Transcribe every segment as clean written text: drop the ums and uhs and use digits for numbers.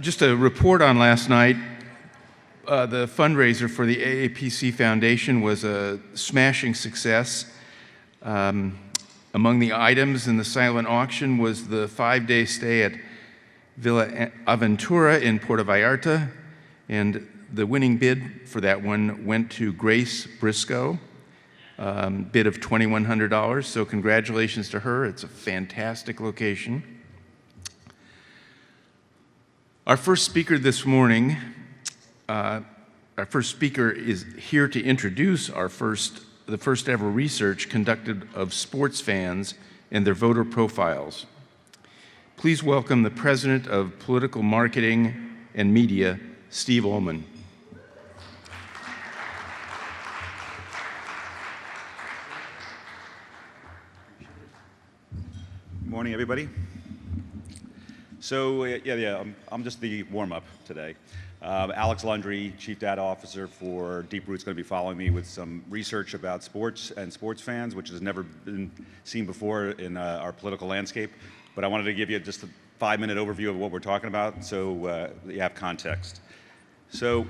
Just a report on last night. The fundraiser for the AAPC Foundation was a smashing success. Among the items in the silent auction was the 5-day stay at Villa Aventura in Puerto Vallarta, and the winning bid for that one went to Grace Briscoe, bid of $2,100, so congratulations to her. It's a fantastic location. Our first speaker this morning, is here to introduce the first ever research conducted of sports fans and their voter profiles. Please welcome the President of Political Marketing and Media, Steve Ullman. Good morning, everybody. So, I'm just the warm-up today. Alex Lundry, Chief Data Officer for Deep Root's going to be following me with some research about sports and sports fans, which has never been seen before in our political landscape. But I wanted to give you just a 5-minute overview of what we're talking about so you have context. So,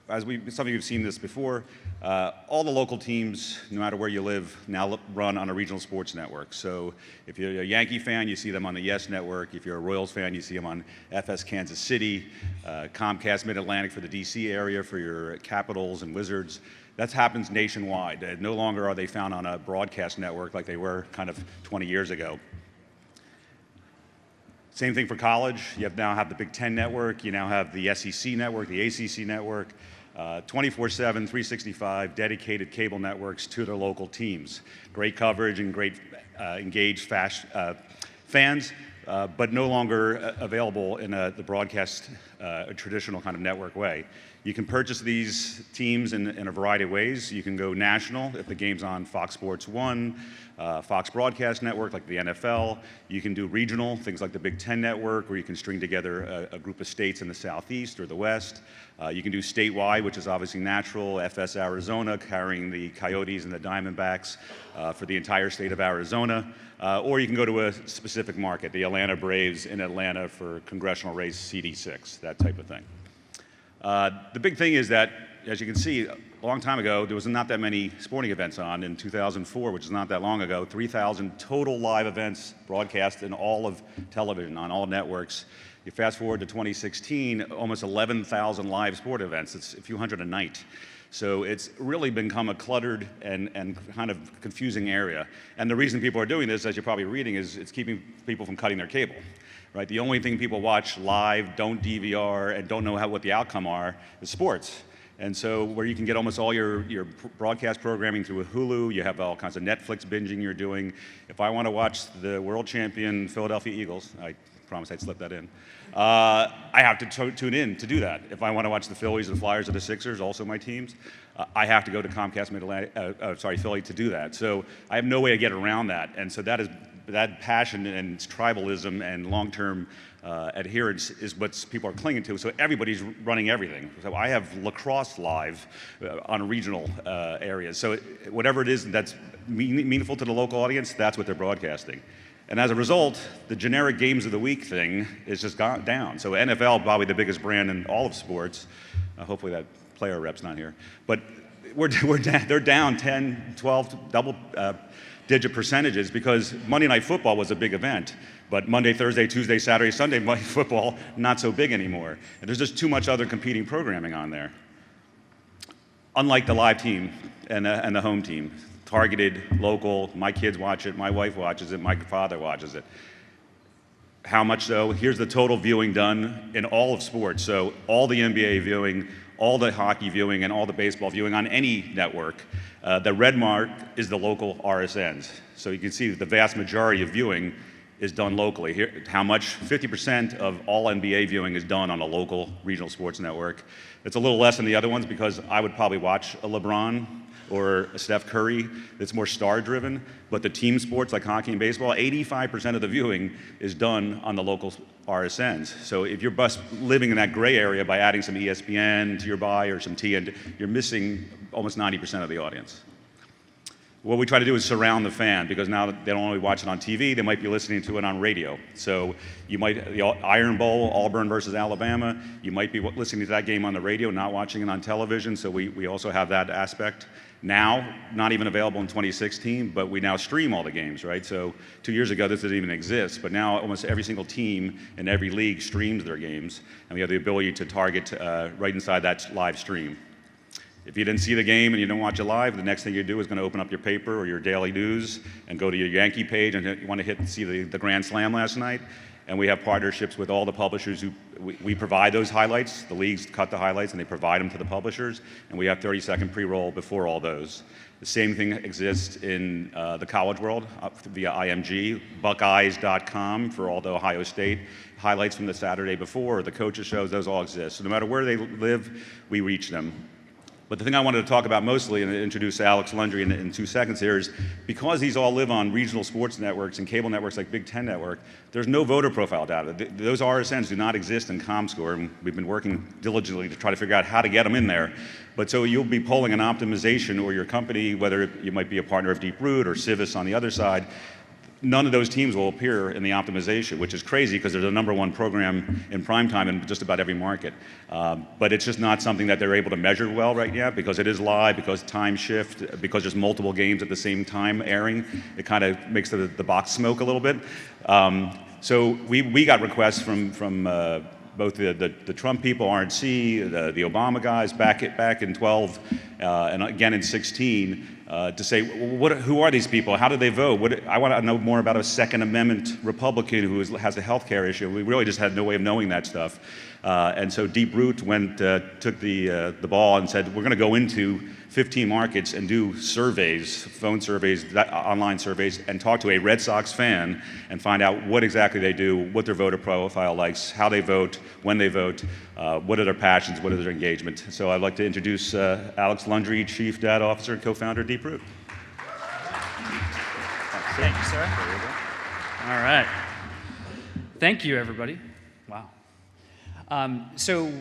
some of you have seen this before, all the local teams, no matter where you live, now run on a regional sports network. So if you're a Yankee fan, you see them on the YES network. If you're a Royals fan, you see them on FS Kansas City, Comcast Mid-Atlantic for the DC area, for your Capitals and Wizards. That happens nationwide. No longer are they found on a broadcast network like they were kind of 20 years ago. Same thing for college. You now have the Big Ten network. You now have the SEC network, the ACC network, 24/7, 365 dedicated cable networks to their local teams. Great coverage and great engaged fans, but no longer available in the broadcast traditional kind of network way. You can purchase these teams in a variety of ways. You can go national if the game's on Fox Sports 1, Fox Broadcast Network like the NFL. You can do regional, things like the Big Ten Network, where you can string together a group of states in the Southeast or the West. You can do statewide, which is obviously natural, FS Arizona, carrying the Coyotes and the Diamondbacks for the entire state of Arizona. Or you can go to a specific market, the Atlanta Braves in Atlanta for congressional race CD6, that type of thing. The big thing is that, as you can see, a long time ago, there was not that many sporting events on. In 2004, which is not that long ago, 3,000 total live events broadcast in all of television, on all networks. You fast forward to 2016, almost 11,000 live sport events. It's a few hundred a night. So it's really become a cluttered and kind of confusing area. And the reason people are doing this, as you're probably reading, is it's keeping people from cutting their cable. Right? The only thing people watch live, don't DVR, and don't know what the outcome are is sports. And so where you can get almost all your broadcast programming through a Hulu, you have all kinds of Netflix binging you're doing. If I want to watch the world champion Philadelphia Eagles, I promise I'd slip that in, I have to tune in to do that. If I want to watch the Phillies, the Flyers, or the Sixers, also my teams, I have to go to Comcast Philly to do that. So I have no way to get around that. And so that passion and tribalism and long-term adherence is what people are clinging to. So everybody's running everything. So I have lacrosse live on regional areas. So whatever it is that's meaningful to the local audience, that's what they're broadcasting. And as a result, the generic games of the week thing is just gone down. So NFL, probably the biggest brand in all of sports. Hopefully that player rep's not here. But they're down 10, 12, double-digit percentages because Monday Night Football was a big event. But Monday, Thursday, Tuesday, Saturday, Sunday football, not so big anymore. And there's just too much other competing programming on there. Unlike the live team and the home team. Targeted, local, my kids watch it, my wife watches it, my father watches it. How much so? Here's the total viewing done in all of sports. So all the NBA viewing, all the hockey viewing, and all the baseball viewing on any network. The red mark is the local RSNs. So you can see that the vast majority of viewing is done locally. Here, how much? 50% of all NBA viewing is done on a local regional sports network. It's a little less than the other ones because I would probably watch a LeBron or a Steph Curry that's more star-driven, but the team sports like hockey and baseball, 85% of the viewing is done on the local RSNs. So if you're living in that gray area by adding some ESPN to your buy or some TNT, you're missing almost 90% of the audience. What we try to do is surround the fan, because now they don't only watch it on TV, they might be listening to it on radio. So you might, the Iron Bowl, Auburn versus Alabama, you might be listening to that game on the radio, not watching it on television. So we also have that aspect. Now, not even available in 2016, but we now stream all the games, right? So 2 years ago, this didn't even exist, but now almost every single team in every league streams their games, and we have the ability to target right inside that live stream. If you didn't see the game and you don't watch it live, the next thing you do is going to open up your paper or your daily news and go to your Yankee page, and you want to see the Grand Slam last night. And we have partnerships with all the publishers who we provide those highlights. The leagues cut the highlights and they provide them to the publishers, and we have 30-second pre-roll before all those. The same thing exists in the college world via IMG, Buckeyes.com for all the Ohio State highlights from the Saturday before, or the coaches' shows, those all exist. So no matter where they live, we reach them. But the thing I wanted to talk about mostly, and introduce Alex Lundry in 2 seconds here, is because these all live on regional sports networks and cable networks like Big Ten Network, there's no voter profile data. Those RSNs do not exist in ComScore, and we've been working diligently to try to figure out how to get them in there. But so you'll be polling an optimization, or your company, whether you might be a partner of Deep-Root or Civis on the other side, none of those teams will appear in the optimization, which is crazy because they're the #1 program in primetime in just about every market. But it's just not something that they're able to measure well right now, because it is live, because time shift, because there's multiple games at the same time airing. It kind of makes the box smoke a little bit. So we got requests from both the Trump people, RNC, the Obama guys back in 12 and again in 16, to say, who are these people? How do they vote? I want to know more about a Second Amendment Republican who has a health care issue. We really just had no way of knowing that stuff. And so Deep-Root took the ball and said, we're going to go into 15 markets and do surveys, phone surveys, online surveys, and talk to a Red Sox fan and find out what exactly they do, what their voter profile likes, how they vote, when they vote, what are their passions, what are their engagement. So I'd like to introduce Alex Lundry, Chief Data Officer and co-founder of Deep-Root. Thank you, sir. All right. Thank you, everybody. Wow. So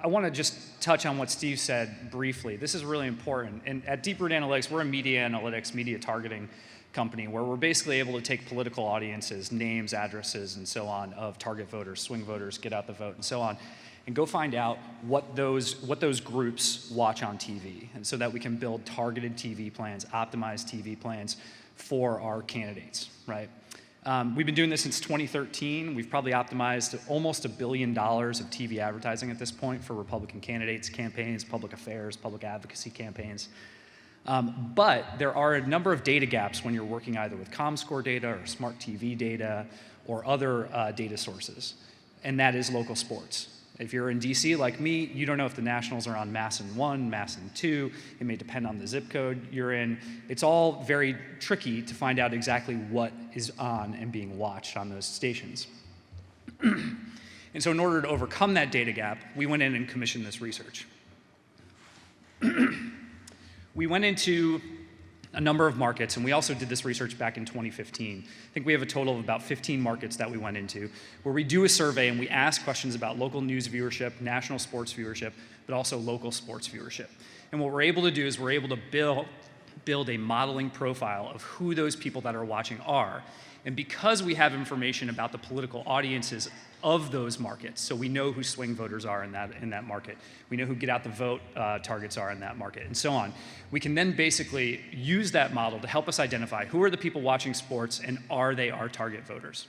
I want to just touch on what Steve said briefly. This is really important. And at Deep-Root Analytics, we're a media analytics, media targeting company where we're basically able to take political audiences, names, addresses, and so on of target voters, swing voters, get out the vote, and so on, and go find out what those groups watch on TV, and so that we can build targeted TV plans, optimized TV plans for our candidates, right? We've been doing this since 2013. We've probably optimized almost $1 billion of TV advertising at this point for Republican candidates, campaigns, public affairs, public advocacy campaigns. But there are a number of data gaps when you're working either with ComScore data or smart TV data or other data sources, and that is local sports. If you're in DC like me, you don't know if the Nationals are on MASN 1, MASN 2. It may depend on the zip code you're in. It's all very tricky to find out exactly what is on and being watched on those stations. And so in order to overcome that data gap, we went in and commissioned this research. We went into a number of markets, and we also did this research back in 2015. I think we have a total of about 15 markets that we went into, where we do a survey and we ask questions about local news viewership, national sports viewership, but also local sports viewership. And what we're able to do is we're able to build a modeling profile of who those people that are watching are. And because we have information about the political audiences of those markets, so we know who swing voters are in that market, we know who get out the vote targets are in that market, and so on, we can then basically use that model to help us identify who are the people watching sports and are they our target voters.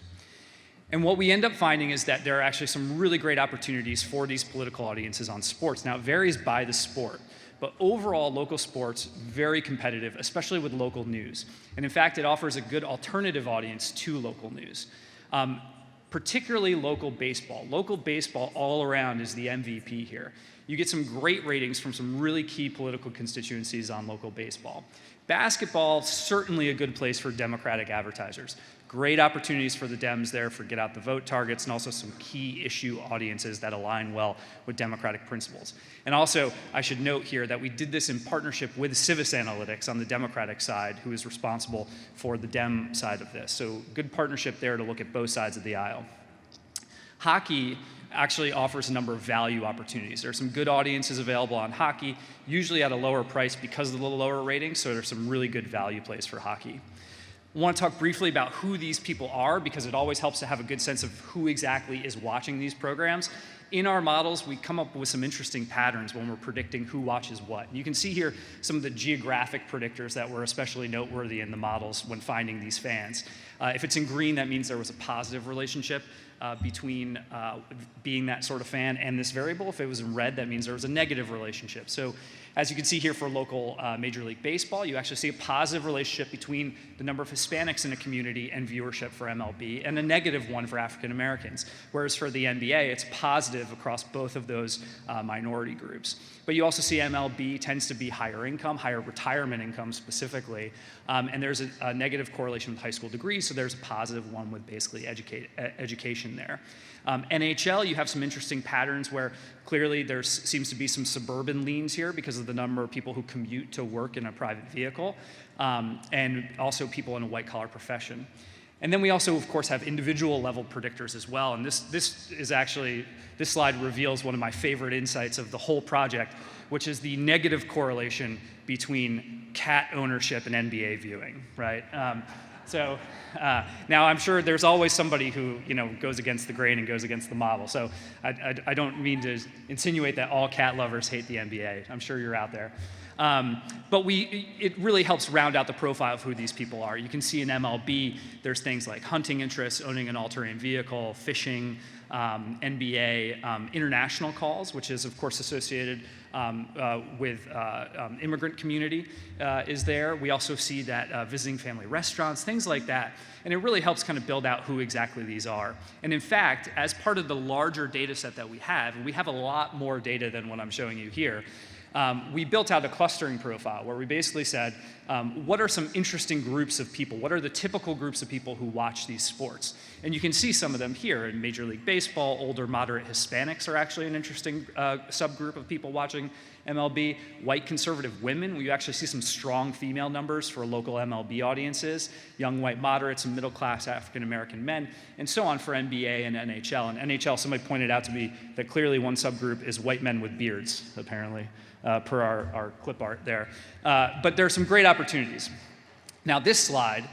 And what we end up finding is that there are actually some really great opportunities for these political audiences on sports. Now, it varies by the sport. But overall, local sports, very competitive, especially with local news. And in fact, it offers a good alternative audience to local news, particularly local baseball. Local baseball all around is the MVP here. You get some great ratings from some really key political constituencies on local baseball. Basketball, certainly a good place for Democratic advertisers. Great opportunities for the Dems there for get out the vote targets, and also some key issue audiences that align well with Democratic principles. And also, I should note here that we did this in partnership with Civis Analytics on the Democratic side, who is responsible for the Dem side of this. So good partnership there to look at both sides of the aisle. Hockey, actually offers a number of value opportunities. There are some good audiences available on hockey, usually at a lower price because of the lower ratings, so there's some really good value plays for hockey. I want to talk briefly about who these people are because it always helps to have a good sense of who exactly is watching these programs. In our models, we come up with some interesting patterns when we're predicting who watches what. You can see here some of the geographic predictors that were especially noteworthy in the models when finding these fans. If it's in green, that means there was a positive relationship between being that sort of fan and this variable. If it was in red, that means there was a negative relationship. So as you can see here for local Major League Baseball, you actually see a positive relationship between the number of Hispanics in a community and viewership for MLB, and a negative one for African Americans. Whereas for the NBA, it's positive across both of those minority groups. But you also see MLB tends to be higher income, higher retirement income specifically, and there's a negative correlation with high school degrees, so there's a positive one with basically education there. NHL, you have some interesting patterns where clearly there seems to be some suburban leans here because of the number of people who commute to work in a private vehicle, and also people in a white-collar profession. And then we also, of course, have individual level predictors as well. And this slide reveals one of my favorite insights of the whole project, which is the negative correlation between cat ownership and NBA viewing, right? Now I'm sure there's always somebody who goes against the grain and goes against the model. So I don't mean to insinuate that all cat lovers hate the NBA. I'm sure you're out there. But it really helps round out the profile of who these people are. You can see in MLB, there's things like hunting interests, owning an all-terrain vehicle, fishing, NBA, international calls, which is of course associated with immigrant community is there. We also see that visiting family restaurants, things like that. And it really helps kind of build out who exactly these are. And in fact, as part of the larger data set that we have a lot more data than what I'm showing you here, we built out a clustering profile where we basically said, what are some interesting groups of people? What are the typical groups of people who watch these sports? And you can see some of them here in Major League Baseball. Older, moderate Hispanics are actually an interesting subgroup of people watching MLB. White conservative women, we actually see some strong female numbers for local MLB audiences. Young white moderates and middle-class African-American men, and so on for NBA and NHL. And NHL, somebody pointed out to me that clearly one subgroup is white men with beards, apparently. Per our clip art there. But there are some great opportunities. Now this slide,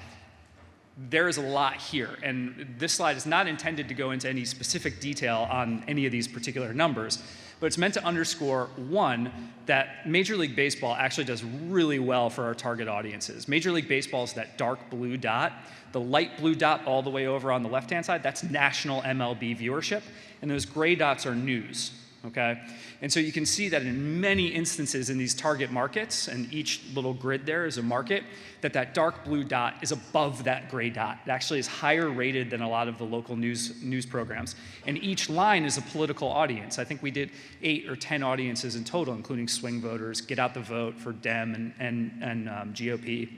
there is a lot here, and this slide is not intended to go into any specific detail on any of these particular numbers, but it's meant to underscore, one, that Major League Baseball actually does really well for our target audiences. Major League Baseball is that dark blue dot. The light blue dot all the way over on the left-hand side, that's national MLB viewership, and those gray dots are news. Okay? And so you can see that in many instances in these target markets, and each little grid there is a market, that dark blue dot is above that gray dot. It actually is higher rated than a lot of the local news programs. And each line is a political audience. I think we did 8 or 10 audiences in total, including swing voters, get out the vote for Dem and GOP,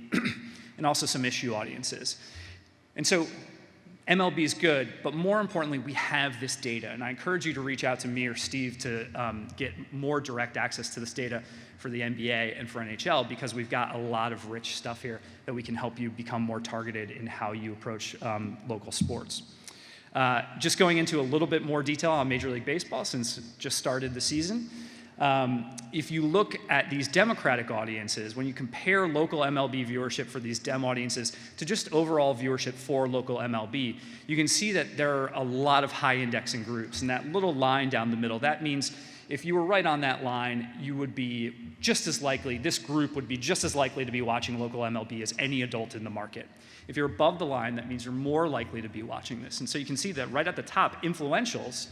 and also some issue audiences. And so MLB is good, but more importantly, we have this data. And I encourage you to reach out to me or Steve to get more direct access to this data for the NBA and for NHL, because we've got a lot of rich stuff here that we can help you become more targeted in how you approach local sports. Just going into a little bit more detail on Major League Baseball, since it just started the season. If you look at these Democratic audiences, when you compare local MLB viewership for these Dem audiences to just overall viewership for local MLB, you can see that there are a lot of high indexing groups. And that little line down the middle, that means if you were right on that line, you would be just as likely, this group would be just as likely to be watching local MLB as any adult in the market. If you're above the line, that means you're more likely to be watching this. And so you can see that right at the top, influentials,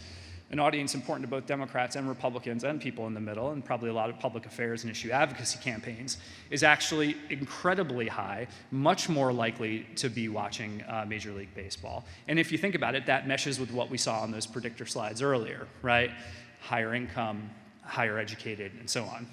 an audience important to both Democrats and Republicans and people in the middle, and probably a lot of public affairs and issue advocacy campaigns, is actually incredibly high, much more likely to be watching Major League Baseball. And if you think about it, that meshes with what we saw on those predictor slides earlier, right? Higher income, higher educated, and so on.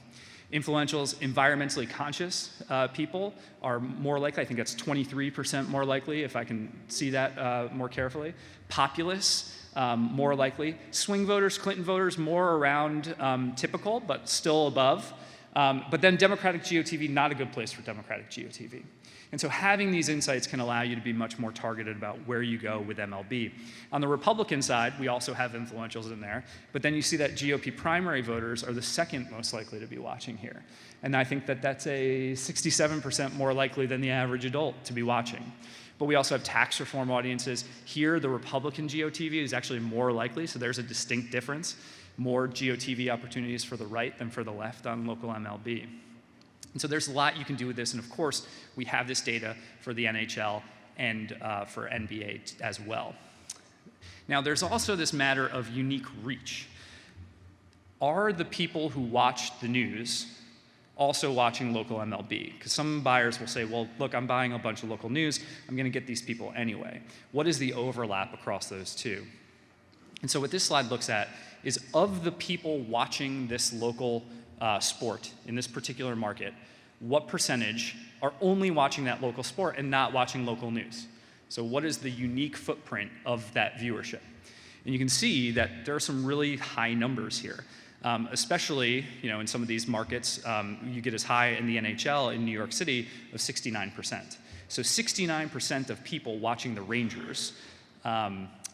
Influentials, environmentally conscious people are more likely. I think that's 23% more likely, if I can see that more carefully. Populists, more likely. Swing voters, Clinton voters, more around typical, but still above. But then Democratic GeoTV, not a good place for Democratic GeoTV. And so having these insights can allow you to be much more targeted about where you go with MLB. On the Republican side, we also have influentials in there, but then you see that GOP primary voters are the second most likely to be watching here. And I think that that's a 67% more likely than the average adult to be watching. But we also have tax reform audiences. Here, the Republican GeoTV is actually more likely, so there's a distinct difference. More GeoTV opportunities for the right than for the left on local MLB. And so there's a lot you can do with this, and of course, we have this data for the NHL and for NBA as well. Now, there's also this matter of unique reach. Are the people who watch the news also watching local MLB? Because some buyers will say, well, look, I'm buying a bunch of local news. I'm going to get these people anyway. What is the overlap across those two? And so what this slide looks at is of the people watching this local sport in this particular market, what percentage are only watching that local sport and not watching local news? So what is the unique footprint of that viewership? And you can see that there are some really high numbers here. Especially, in some of these markets, you get as high in the NHL in New York City of 69%. So 69% of people watching the Rangers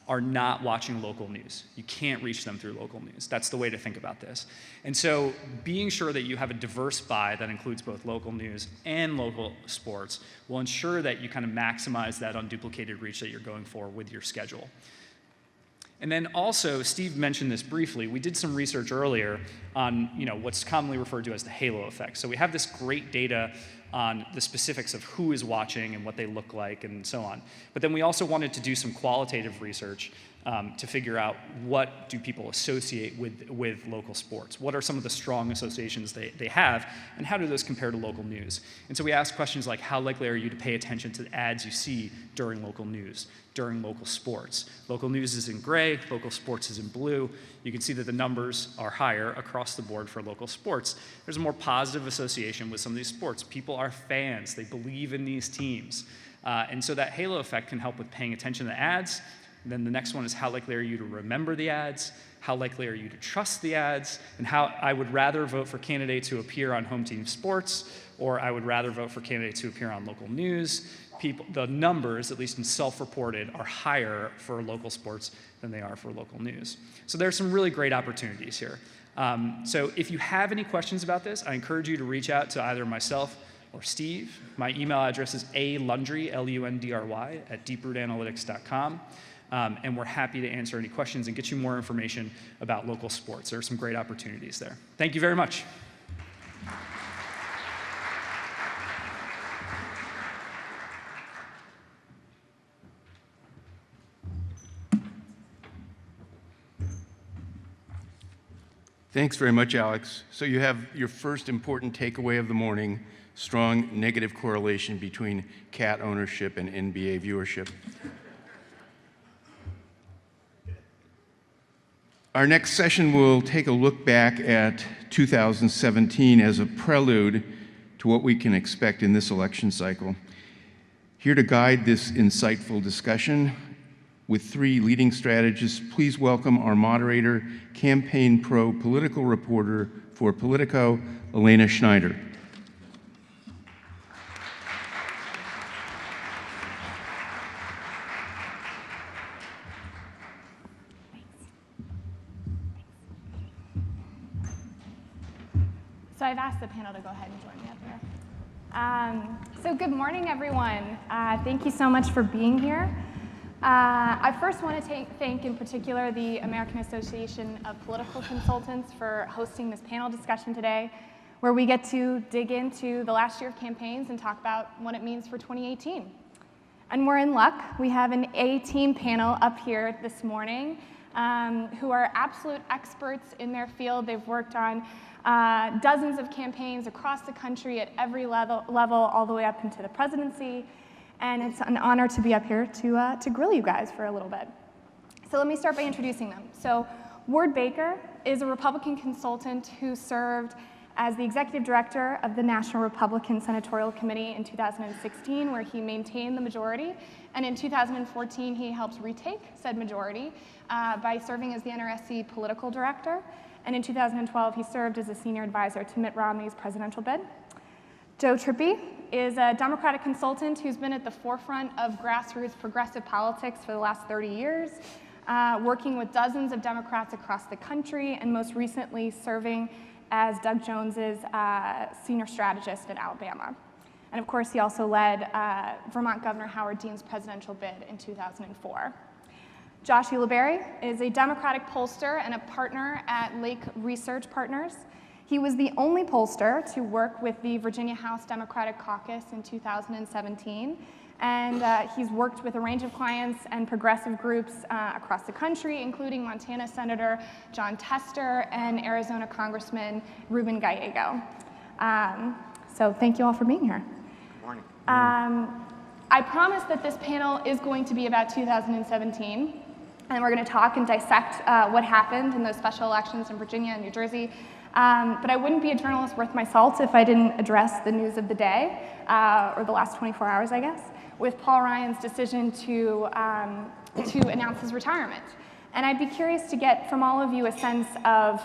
are not watching local news. You can't reach them through local news. That's the way to think about this. And so being sure that you have a diverse buy that includes both local news and local sports will ensure that you kind of maximize that unduplicated reach that you're going for with your schedule. And then also, Steve mentioned this briefly, we did some research earlier on what's commonly referred to as the halo effect. So we have this great data on the specifics of who is watching and what they look like and so on. But then we also wanted to do some qualitative research to figure out what do people associate with local sports. What are some of the strong associations they have, and how do those compare to local news? And so we asked questions like, how likely are you to pay attention to the ads you see during local news, during local sports? Local news is in gray, local sports is in blue. You can see that the numbers are higher across the board for local sports. There's a more positive association with some of these sports. People are fans, they believe in these teams. And so that halo effect can help with paying attention to ads. And then the next one is, how likely are you to remember the ads? How likely are you to trust the ads? And how I would rather vote for candidates who appear on home team sports, or I would rather vote for candidates who appear on local news. The numbers, at least in self-reported, are higher for local sports than they are for local news. So there's some really great opportunities here. So if you have any questions about this, I encourage you to reach out to either myself or Steve. My email address is alundry, L-U-N-D-R-Y, @deeprootanalytics.com. And we're happy to answer any questions and get you more information about local sports. There are some great opportunities there. Thank you very much. Thanks very much, Alex. So you have your first important takeaway of the morning: strong negative correlation between cat ownership and NBA viewership. Our next session will take a look back at 2017 as a prelude to what we can expect in this election cycle. Here to guide this insightful discussion with three leading strategists, please welcome our moderator, Campaign Pro political reporter for Politico, Elena Schneider. So I've asked the panel to go ahead and join me up here. So good morning, everyone. Thank you so much for being here. I first want to thank in particular the American Association of Political Consultants for hosting this panel discussion today, where we get to dig into the last year of campaigns and talk about what it means for 2018. And we're in luck. We have an A-team panel up here this morning who are absolute experts in their field. They've worked on dozens of campaigns across the country at every level all the way up into the presidency. And it's an honor to be up here to grill you guys for a little bit. So let me start by introducing them. So Ward Baker is a Republican consultant who served as the executive director of the National Republican Senatorial Committee in 2016, where he maintained the majority. And in 2014, he helped retake said majority by serving as the NRSC political director. And in 2012, he served as a senior advisor to Mitt Romney's presidential bid. Joe Trippi is a Democratic consultant who's been at the forefront of grassroots progressive politics for the last 30 years, working with dozens of Democrats across the country, and most recently serving as Doug Jones's senior strategist in Alabama. And of course, he also led Vermont Governor Howard Dean's presidential bid in 2004. Josh Ulibarri is a Democratic pollster and a partner at Lake Research Partners. He was the only pollster to work with the Virginia House Democratic Caucus in 2017. And he's worked with a range of clients and progressive groups across the country, including Montana Senator John Tester and Arizona Congressman Ruben Gallego. So thank you all for being here. Good morning. I promise that this panel is going to be about 2017, and we're going to talk and dissect what happened in those special elections in Virginia and New Jersey. But I wouldn't be a journalist worth my salt if I didn't address the news of the day, or the last 24 hours, I guess, with Paul Ryan's decision to announce his retirement. And I'd be curious to get from all of you a sense of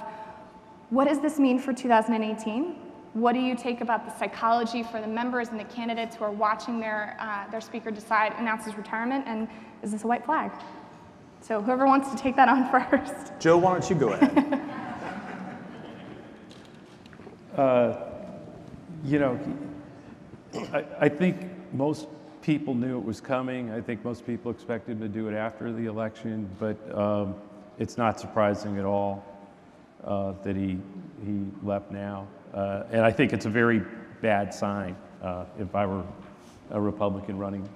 what does this mean for 2018? What do you take about the psychology for the members and the candidates who are watching their speaker announce his retirement, and is this a white flag? So whoever wants to take that on first. Joe, why don't you go ahead? I think most people knew it was coming. I think most people expected to do it after the election, but it's not surprising at all that he left now. And I think it's a very bad sign if I were a Republican running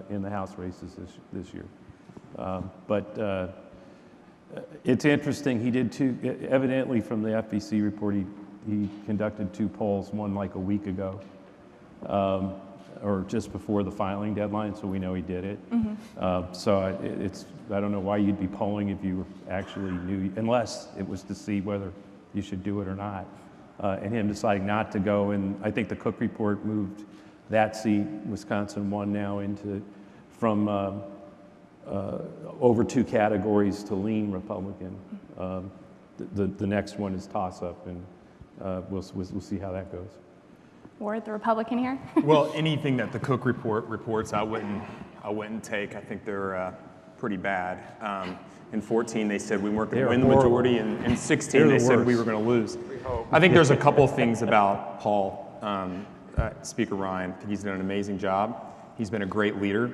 in the House races this year. But it's interesting, he did evidently from the FBC report, he conducted 2 polls, one like a week ago, or just before the filing deadline, so we know he did it. Mm-hmm. So I don't know why you'd be polling if you actually knew, unless it was to see whether you should do it or not. And him deciding not to go, and I think the Cook report moved that seat, Wisconsin 1 now, from over 2 categories to lean Republican. The next one is toss-up, and we'll see how that goes. Ward, the Republican here. Well, anything that the Cook report reports, I wouldn't take. I think they're pretty bad. In 14, they said we weren't going to win the majority. In 16, they said we were going to lose. I think there's a couple of things about Paul, Speaker Ryan. I think he's done an amazing job. He's been a great leader,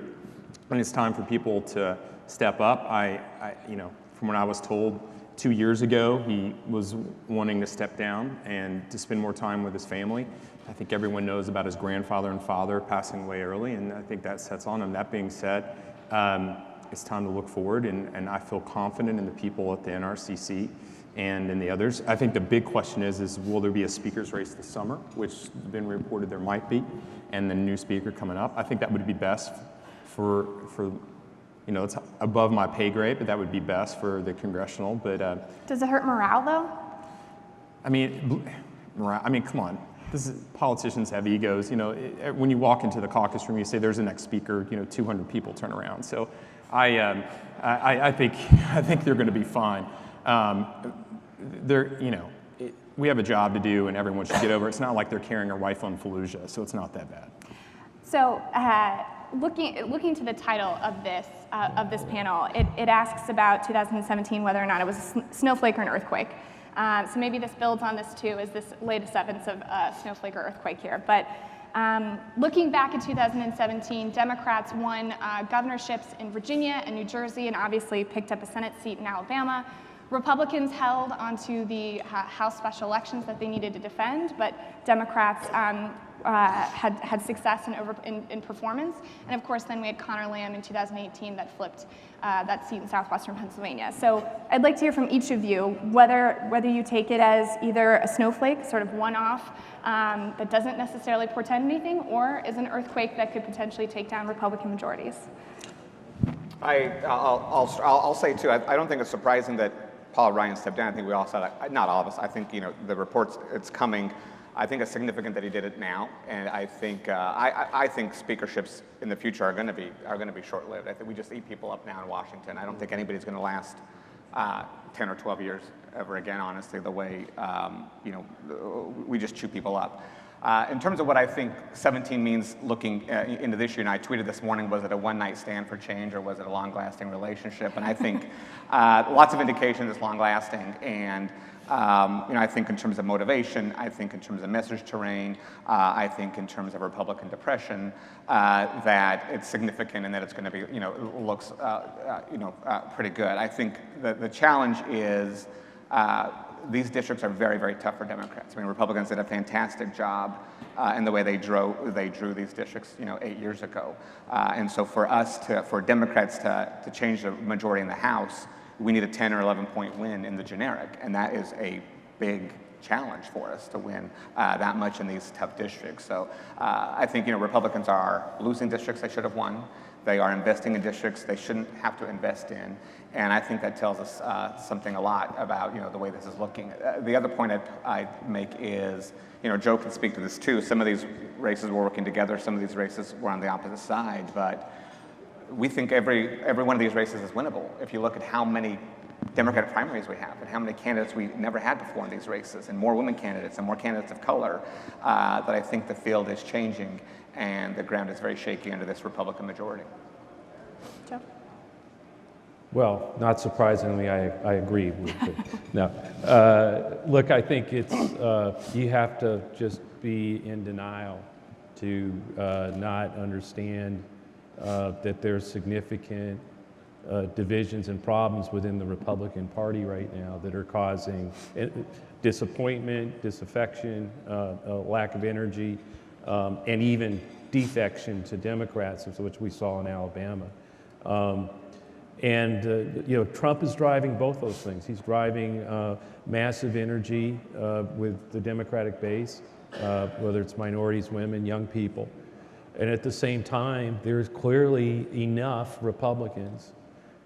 and it's time for people to step up. From what I was told 2 years ago, he was wanting to step down and to spend more time with his family. I think everyone knows about his grandfather and father passing away early, and I think that sets on him. That being said, it's time to look forward, and I feel confident in the people at the NRCC and in the others. I think the big question is will there be a speaker's race this summer, which has been reported there might be, and the new speaker coming up. I think that would be best for it's above my pay grade, but that would be best for the congressional. But does it hurt morale, though? Come on. Politicians have egos. When you walk into the caucus room, you say there's the next speaker. 200 people turn around. So, I think they're going to be fine. We have a job to do, and everyone should get over it. It's not like they're carrying a rifle in Fallujah, so it's not that bad. So, looking to the title of this panel, it asks about 2017, whether or not it was a snowflake or an earthquake. So maybe this builds on this too, as this latest evidence of snowflake or earthquake here. But looking back at 2017, Democrats won governorships in Virginia and New Jersey, and obviously picked up a Senate seat in Alabama. Republicans held onto the House special elections that they needed to defend, but Democrats had success in performance. And of course, then we had Connor Lamb in 2018 that flipped that seat in southwestern Pennsylvania. So I'd like to hear from each of you whether you take it as either a snowflake, sort of one-off, that doesn't necessarily portend anything, or is an earthquake that could potentially take down Republican majorities. I'll say too, I don't think it's surprising that Paul Ryan stepped down, I think we all saw that, not all of us, I think, the reports, it's coming. I think it's significant that he did it now, and I think I think speakerships in the future are going to be short-lived. I think we just eat people up now in Washington. I don't think anybody's going to last 10 or 12 years ever again. Honestly, the way we just chew people up. In terms of what I think 17 means looking into this year, and I tweeted this morning, was it a one-night stand for change or was it a long-lasting relationship? And I think lots of indications it's long-lasting, and I think in terms of motivation, I think in terms of message terrain, I think in terms of Republican depression, that it's significant and that it's going to be, looks, pretty good. I think the challenge is these districts are very, very tough for Democrats. I mean, Republicans did a fantastic job in the way they drew these districts, 8 years ago. And so for Democrats to change the majority in the House, we need a 10 or 11 point win in the generic, and that is a big challenge for us to win that much in these tough districts. So I think Republicans are losing districts they should have won. They are investing in districts they shouldn't have to invest in, and I think that tells us something a lot about the way this is looking. The other point I'd make is, Joe can speak to this too. Some of these races were working together. Some of these races were on the opposite side, but we think every one of these races is winnable. If you look at how many Democratic primaries we have and how many candidates we never had before in these races, and more women candidates and more candidates of color, that I think the field is changing and the ground is very shaky under this Republican majority. Joe? Well, not surprisingly, I agree with it. No. Look, I think it's, you have to just be in denial to not understand that there's significant divisions and problems within the Republican Party right now that are causing disappointment, disaffection, a lack of energy, and even defection to Democrats, which we saw in Alabama. Trump is driving both those things. He's driving massive energy with the Democratic base, whether it's minorities, women, young people. And at the same time, there's clearly enough Republicans,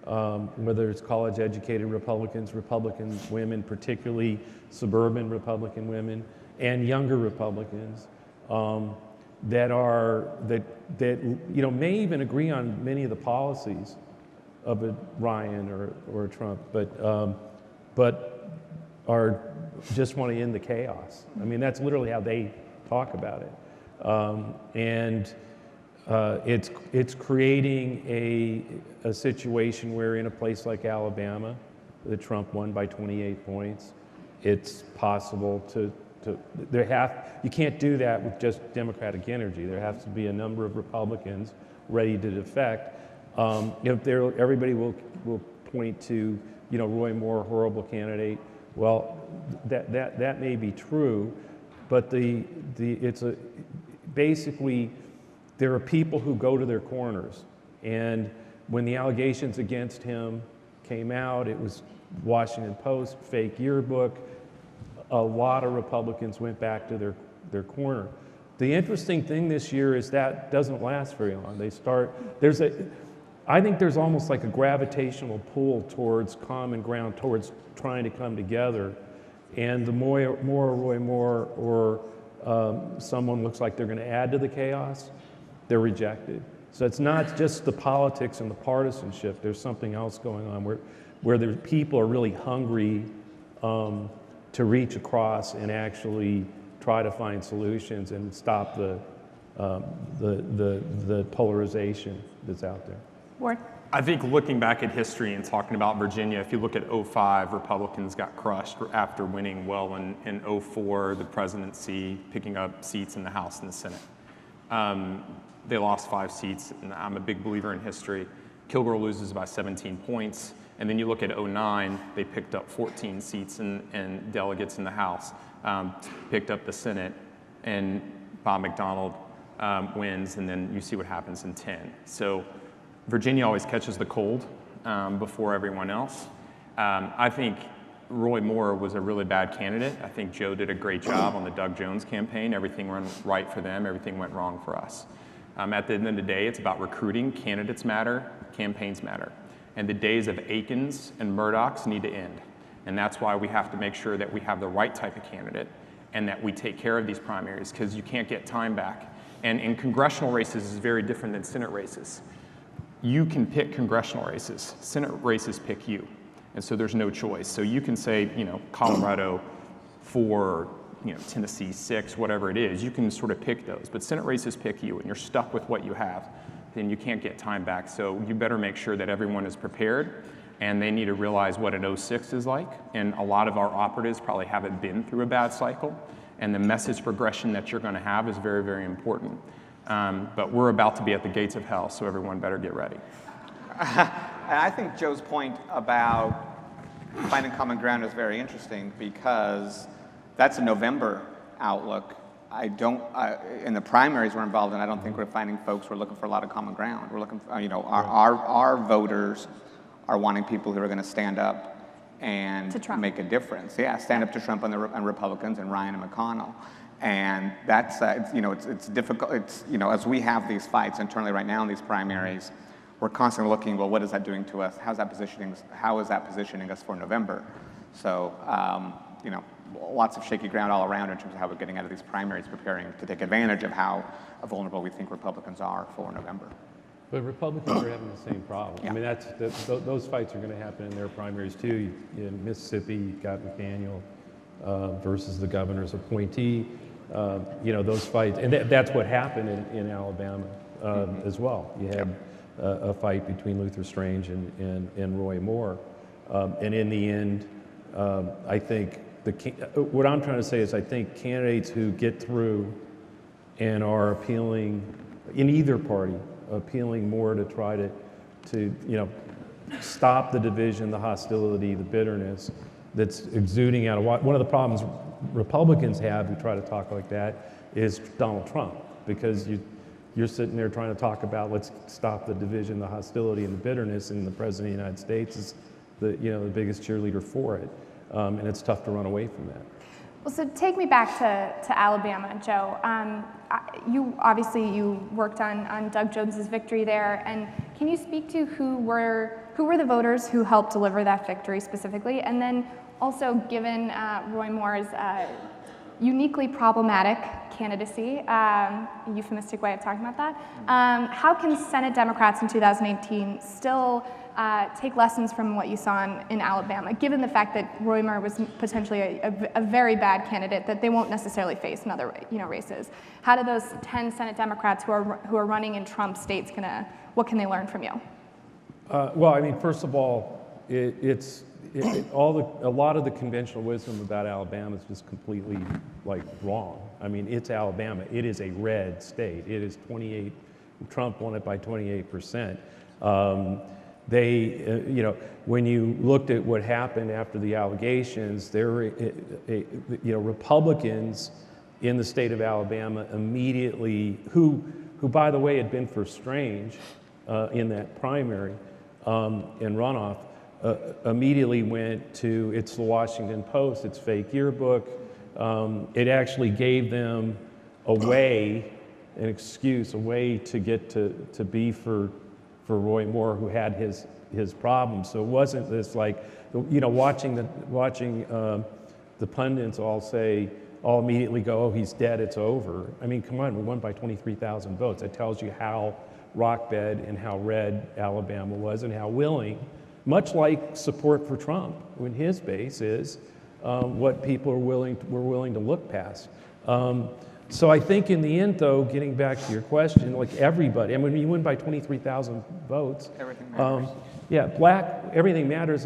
whether it's college-educated Republicans, Republican women, particularly suburban Republican women, and younger Republicans that may even agree on many of the policies of a Ryan or a Trump, but are just want to end the chaos. I mean, that's literally how they talk about it. It's creating a situation where in a place like Alabama, that Trump won by 28 points, it's possible you can't do that with just Democratic energy. There has to be a number of Republicans ready to defect. Everybody will point to, Roy Moore, horrible candidate. Well, that may be true, but basically there are people who go to their corners, and when the allegations against him came out, it was Washington Post, fake yearbook. A lot of Republicans went back to their corner. The interesting thing this year is that doesn't last very long. I think there's almost like a gravitational pull towards common ground, towards trying to come together. And the more Roy Moore or someone looks like they're going to add to the chaos, they're rejected. So it's not just the politics and the partisanship. There's something else going on where the people are really hungry to reach across and actually try to find solutions and stop the polarization that's out there. Ward? I think looking back at history and talking about Virginia, if you look at 2005, Republicans got crushed after winning well in 2004, the presidency, picking up seats in the House and the Senate. They lost 5 seats, and I'm a big believer in history. Kilgore loses by 17 points. And then you look at 2009, they picked up 14 seats and delegates in the House, picked up the Senate, and Bob McDonnell wins, and then you see what happens in 2010. So Virginia always catches the cold before everyone else. I think Roy Moore was a really bad candidate. I think Joe did a great job on the Doug Jones campaign. Everything went right for them. Everything went wrong for us. At the end of the day, it's about recruiting. Candidates matter. Campaigns matter. And the days of Aikens and Murdochs need to end. And that's why we have to make sure that we have the right type of candidate and that we take care of these primaries, because you can't get time back. And in congressional races is very different than Senate races. You can pick congressional races. Senate races pick you. And so there's no choice. So you can say, Colorado 4, Tennessee 6, whatever it is, you can sort of pick those. But Senate races pick you, and you're stuck with what you have. Then you can't get time back. So you better make sure that everyone is prepared, and they need to realize what an 06 is like. And a lot of our operatives probably haven't been through a bad cycle. And the message progression that you're going to have is very, very important. But we're about to be at the gates of hell, so everyone better get ready. And I think Joe's point about finding common ground is very interesting, because that's a November outlook. In the primaries we're involved in, I don't think we're finding folks who are looking for a lot of common ground. We're looking for, our voters are wanting people who are going to stand up and make a difference. Yeah, stand up to Trump and Republicans and Ryan and McConnell. And that's, it's difficult. As we have these fights internally right now in these primaries, we're constantly looking, well, what is that doing to us? How is that positioning us for November? So, lots of shaky ground all around in terms of how we're getting out of these primaries, preparing to take advantage of how vulnerable we think Republicans are for November. But Republicans are having the same problem. Yeah. I mean, those fights are going to happen in their primaries too. In Mississippi, you've got McDaniel versus the governor's appointee. Those fights, and that's what happened in Alabama as well. You had a fight between Luther Strange and Roy Moore, and in the end, I think what I'm trying to say is I think candidates who get through and are appealing in either party, appealing more to try to stop the division, the hostility, the bitterness that's exuding out of one of the problems Republicans have who try to talk like that is Donald Trump, because you're sitting there trying to talk about let's stop the division, the hostility, and the bitterness, and the President of the United States is the biggest cheerleader for it, and it's tough to run away from that. Well, so take me back to Alabama, Joe. You worked on Doug Jones's victory there, and can you speak to who were the voters who helped deliver that victory specifically? And then also, given Roy Moore's uniquely problematic candidacy, euphemistic way of talking about that, how can Senate Democrats in 2018 still take lessons from what you saw in Alabama, given the fact that Roy Moore was potentially a very bad candidate that they won't necessarily face in other races? How do those 10 Senate Democrats who are running in Trump states what can they learn from you? Well, I mean, first of all, a lot of the conventional wisdom about Alabama is just completely wrong. I mean, it's Alabama. It is a red state. It is 28. Trump won it by 28%. When you looked at what happened after the allegations, there were, Republicans in the state of Alabama immediately, who by the way had been for Strange in that primary and runoff, immediately went to, it's the Washington Post, it's fake yearbook. It actually gave them an excuse, a way to get to be for Roy Moore, who had his problems. So it wasn't this watching the pundits all immediately go, oh, he's dead, it's over. I mean, come on, we won by 23,000 votes. That tells you how rock-bed and how red Alabama was and how willing, much like support for Trump, when his base is what people were willing to look past. So I think in the end, though, getting back to your question, everybody, I mean, when you win by 23,000 votes, everything matters. Everything matters.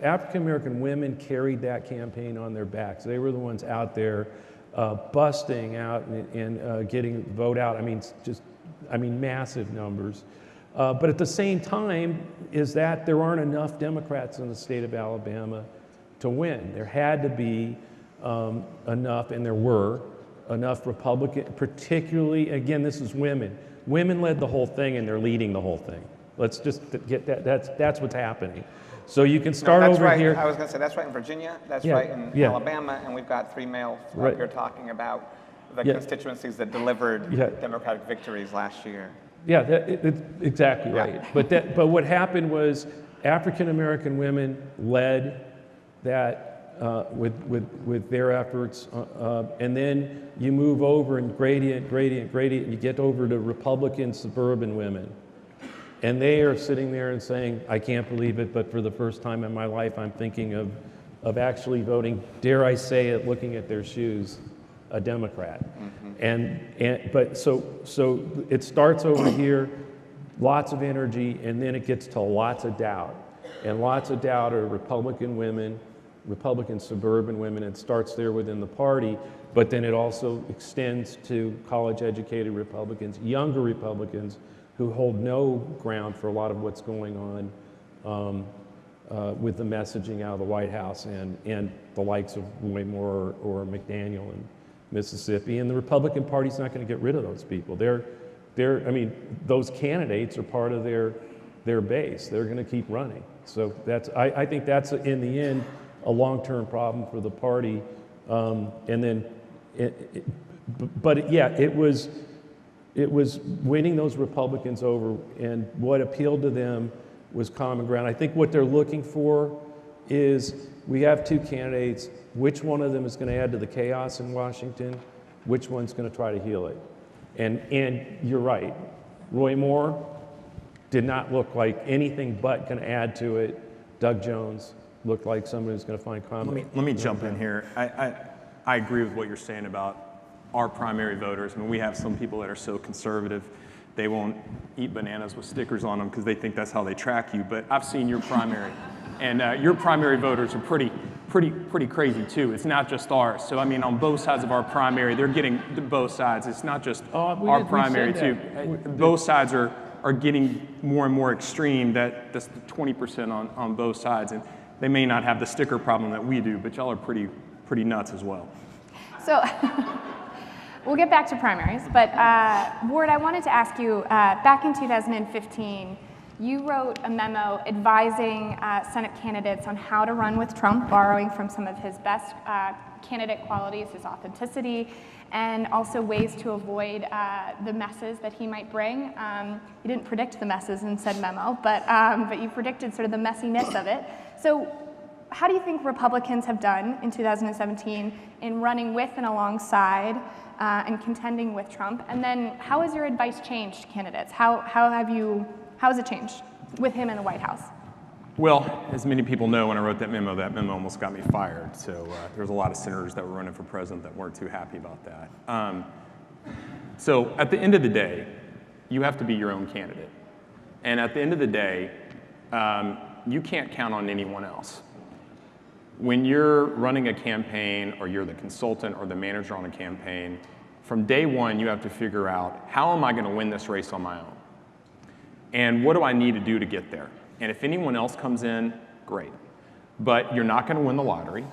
African-American women carried that campaign on their backs. They were the ones out there busting out and getting the vote out. I mean, massive numbers. But at the same time, is that there aren't enough Democrats in the state of Alabama to win. There had to be enough, and there were enough Republican, particularly, again, this is women. Women led the whole thing, and they're leading the whole thing. Let's just get that. That's what's happening. So you can start over right. here. I was going to say that's right in Virginia. That's right in Alabama, and we've got 3 males up here talking about the constituencies that delivered Democratic victories last year. Yeah, it's exactly right. But what happened was African American women led that with their efforts, and then you move over and gradient, and you get over to Republican suburban women. And they are sitting there and saying, I can't believe it, but for the first time in my life, I'm thinking of actually voting, dare I say it, looking at their shoes, a Democrat. But so it starts over here, lots of energy, and then it gets to lots of doubt. And lots of doubt are Republican women, Republican suburban women. It starts there within the party, but then it also extends to college-educated Republicans, younger Republicans, who hold no ground for a lot of what's going on with the messaging out of the White House and the likes of Roy Moore or McDaniel in Mississippi. And the Republican Party's not going to get rid of those people. I mean, those candidates are part of their base. They're going to keep running. So I think that's, in the end, a long-term problem for the party. It was winning those Republicans over, and what appealed to them was common ground. I think what they're looking for is, we have two candidates, which one of them is going to add to the chaos in Washington, which one's going to try to heal it. And you're right, Roy Moore did not look like anything but going to add to it. Doug Jones looked like somebody who's going to find common. Let me jump in here. I agree with what you're saying about our primary voters. I mean, we have some people that are so conservative, they won't eat bananas with stickers on them because they think that's how they track you. But I've seen your primary, and your primary voters are pretty crazy too. It's not just ours. So I mean, on both sides of our primary, they're getting both sides. It's not just our primary too. Both sides are getting more and more extreme. That's the 20% on both sides, and they may not have the sticker problem that we do, but y'all are pretty nuts as well. So we'll get back to primaries, but Ward, I wanted to ask you, back in 2015, you wrote a memo advising Senate candidates on how to run with Trump, borrowing from some of his best candidate qualities, his authenticity, and also ways to avoid the messes that he might bring. You didn't predict the messes in said memo, but you predicted sort of the messiness of it. So how do you think Republicans have done in 2017 in running with and alongside and contending with Trump? And then how has your advice changed candidates? How has it changed with him in the White House? Well, as many people know, when I wrote that memo almost got me fired. So there was a lot of senators that were running for president that weren't too happy about that. So at the end of the day, you have to be your own candidate. And at the end of the day, you can't count on anyone else. When you're running a campaign, or you're the consultant or the manager on a campaign, from day one, you have to figure out, how am I going to win this race on my own? And what do I need to do to get there? And if anyone else comes in, great. But you're not going to win the lottery.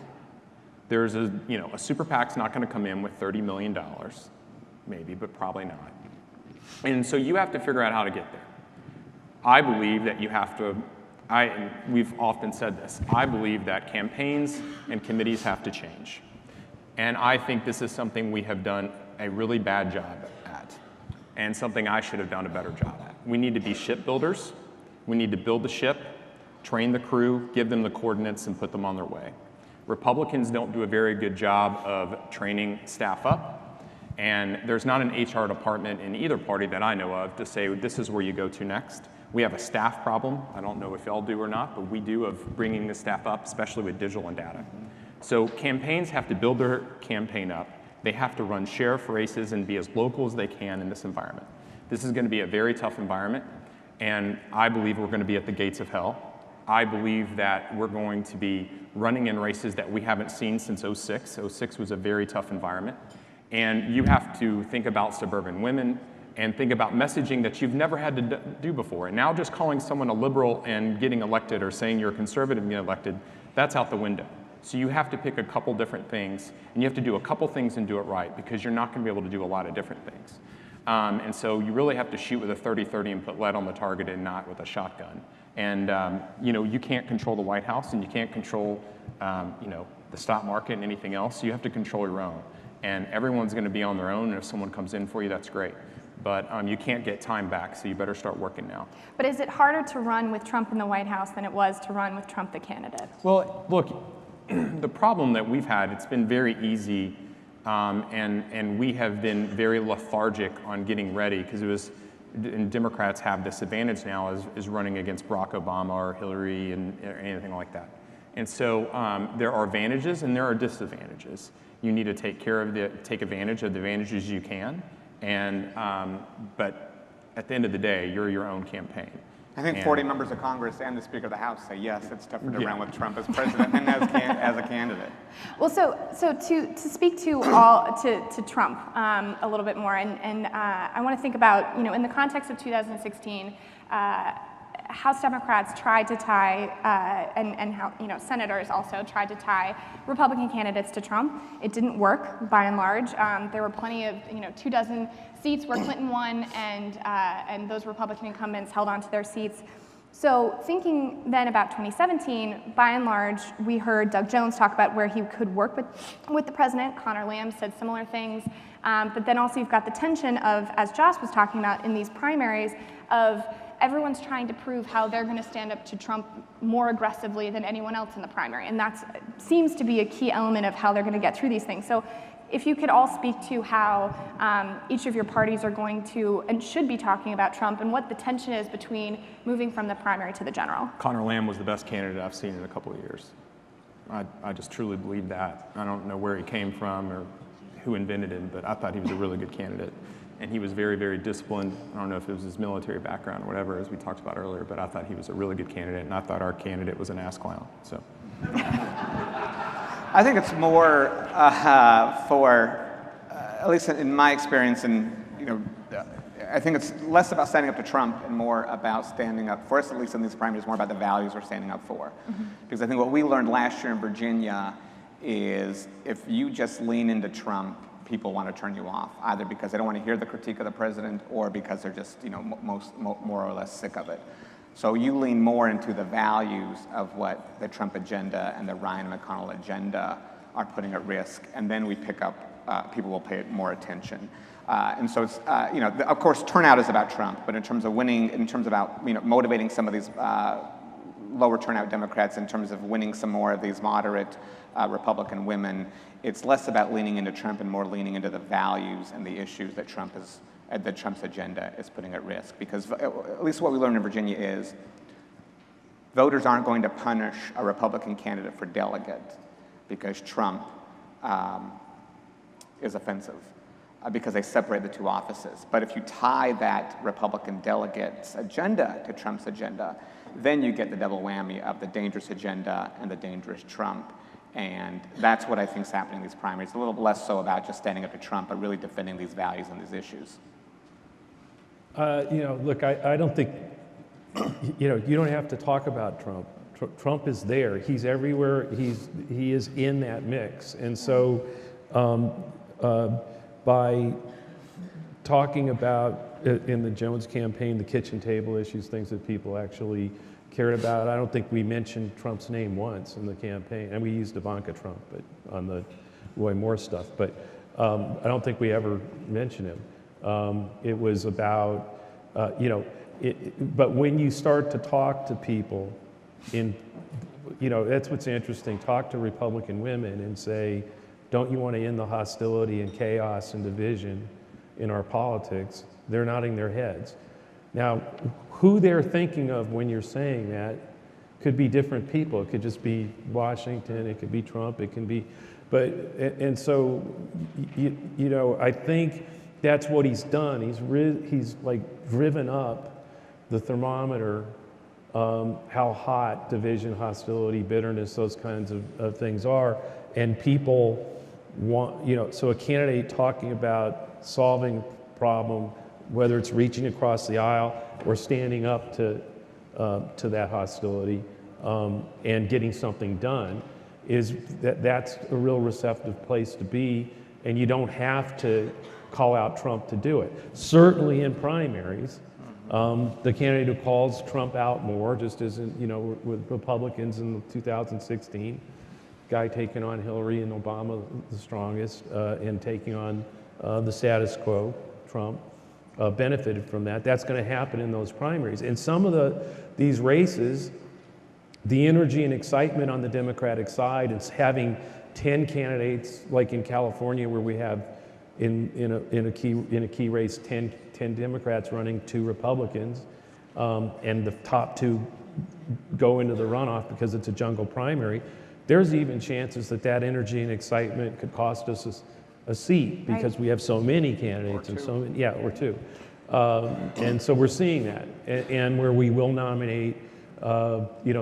There's a super PAC's not going to come in with $30 million, maybe, but probably not. And so you have to figure out how to get there. I believe that you have to, and we've often said this, I believe that campaigns and committees have to change. And I think this is something we have done a really bad job at, and something I should have done a better job at. We need to be shipbuilders. We need to build the ship, train the crew, give them the coordinates, and put them on their way. Republicans don't do a very good job of training staff up, and there's not an HR department in either party that I know of to say, this is where you go to next. We have a staff problem. I don't know if y'all do or not, but we do, of bringing the staff up, especially with digital and data. So campaigns have to build their campaign up. They have to run sheriff races and be as local as they can in this environment. This is going to be a very tough environment, and I believe we're going to be at the gates of hell. I believe that we're going to be running in races that we haven't seen since '06. '06 was a very tough environment. And you have to think about suburban women and think about messaging that you've never had to do before. And now just calling someone a liberal and getting elected, or saying you're a conservative and getting elected, that's out the window. So you have to pick a couple different things, and you have to do a couple things and do it right, because you're not going to be able to do a lot of different things. And so you really have to shoot with a 30-30 and put lead on the target, and not with a shotgun. And you can't control the White House, and you can't control the stock market and anything else. So you have to control your own. And everyone's going to be on their own, and if someone comes in for you, that's great. But you can't get time back, so you better start working now. But is it harder to run with Trump in the White House than it was to run with Trump the candidate? Well, look, the problem that we've had, it's been very easy, and we have been very lethargic on getting ready because and Democrats have this advantage now is running against Barack Obama or Hillary or anything like that. And so there are advantages and there are disadvantages. You need to take advantage of the advantages you can, but at the end of the day, you're your own campaign. I think 40 members of Congress and the Speaker of the House say yes, it's tougher to run with Trump as president than as a candidate. Well, so to speak to Trump a little bit more, and I want to think about, in the context of 2016, House Democrats tried to tie, and how, senators also tried to tie Republican candidates to Trump. It didn't work, by and large. There were plenty of, 24 seats where Clinton won, and those Republican incumbents held on to their seats. So thinking then about 2017, by and large, we heard Doug Jones talk about where he could work with the president. Connor Lamb said similar things. But then also you've got the tension of, as Josh was talking about in these primaries, of everyone's trying to prove how they're going to stand up to Trump more aggressively than anyone else in the primary. And that seems to be a key element of how they're going to get through these things. So if you could all speak to how each of your parties are going to and should be talking about Trump and what the tension is between moving from the primary to the general. Connor Lamb was the best candidate I've seen in a couple of years. I just truly believe that. I don't know where he came from or who invented him, but I thought he was a really good candidate. And he was very, very disciplined. I don't know if it was his military background or whatever, as we talked about earlier, but I thought he was a really good candidate, and I thought our candidate was an ass clown. So. I think it's more at least in my experience, and I think it's less about standing up to Trump and more about standing up, for us at least in these primaries, more about the values we're standing up for. Mm-hmm. Because I think what we learned last year in Virginia is if you just lean into Trump, people want to turn you off, either because they don't want to hear the critique of the president or because they're just, more or less sick of it. So you lean more into the values of what the Trump agenda and the Ryan McConnell agenda are putting at risk, and then we pick up, people will pay more attention. And so it's, of course, turnout is about Trump, but in terms of winning, in terms of about, motivating some of these lower turnout Democrats, in terms of winning some more of these moderate Republican women, it's less about leaning into Trump and more leaning into the values and the issues that Trump's agenda is putting at risk. Because at least what we learned in Virginia is voters aren't going to punish a Republican candidate for delegate because Trump is offensive, because they separate the two offices. But if you tie that Republican delegate's agenda to Trump's agenda, then you get the double whammy of the dangerous agenda and the dangerous Trump. And that's what I think is happening in these primaries. A little less so about just standing up to Trump, but really defending these values and these issues. Look, I don't think, you don't have to talk about Trump. Trump is there. He's everywhere. He is in that mix. And so by talking about, in the Jones campaign, the kitchen table issues, things that people actually cared about, I don't think we mentioned Trump's name once in the campaign. And we used Ivanka Trump on the Roy Moore stuff. But I don't think we ever mentioned him. It was about, but when you start to talk to people that's what's interesting. Talk to Republican women and say, don't you want to end the hostility and chaos and division in our politics? They're nodding their heads. Now, who they're thinking of when you're saying that could be different people. It could just be Washington, it could be Trump, it can be, and so, I think that's what he's done. He's like driven up the thermometer, how hot division, hostility, bitterness, those kinds of things are, and people want, so a candidate talking about solving a problem, whether it's reaching across the aisle or standing up to that hostility and getting something done, that's a real receptive place to be, and you don't have to call out Trump to do it. Certainly in primaries, the candidate who calls Trump out more, just as with Republicans in 2016, guy taking on Hillary and Obama the strongest, and taking on the status quo, Trump, benefited from that. That's going to happen in those primaries. And some of these races, the energy and excitement on the Democratic side and having 10 candidates, like in California, where we have in a key race 10 Democrats running, 2 Republicans, and the top 2 go into the runoff because it's a jungle primary. There's even chances that energy and excitement could cost us a seat because we have so many candidates and so many, or 2. And so we're seeing that, and where we will nominate,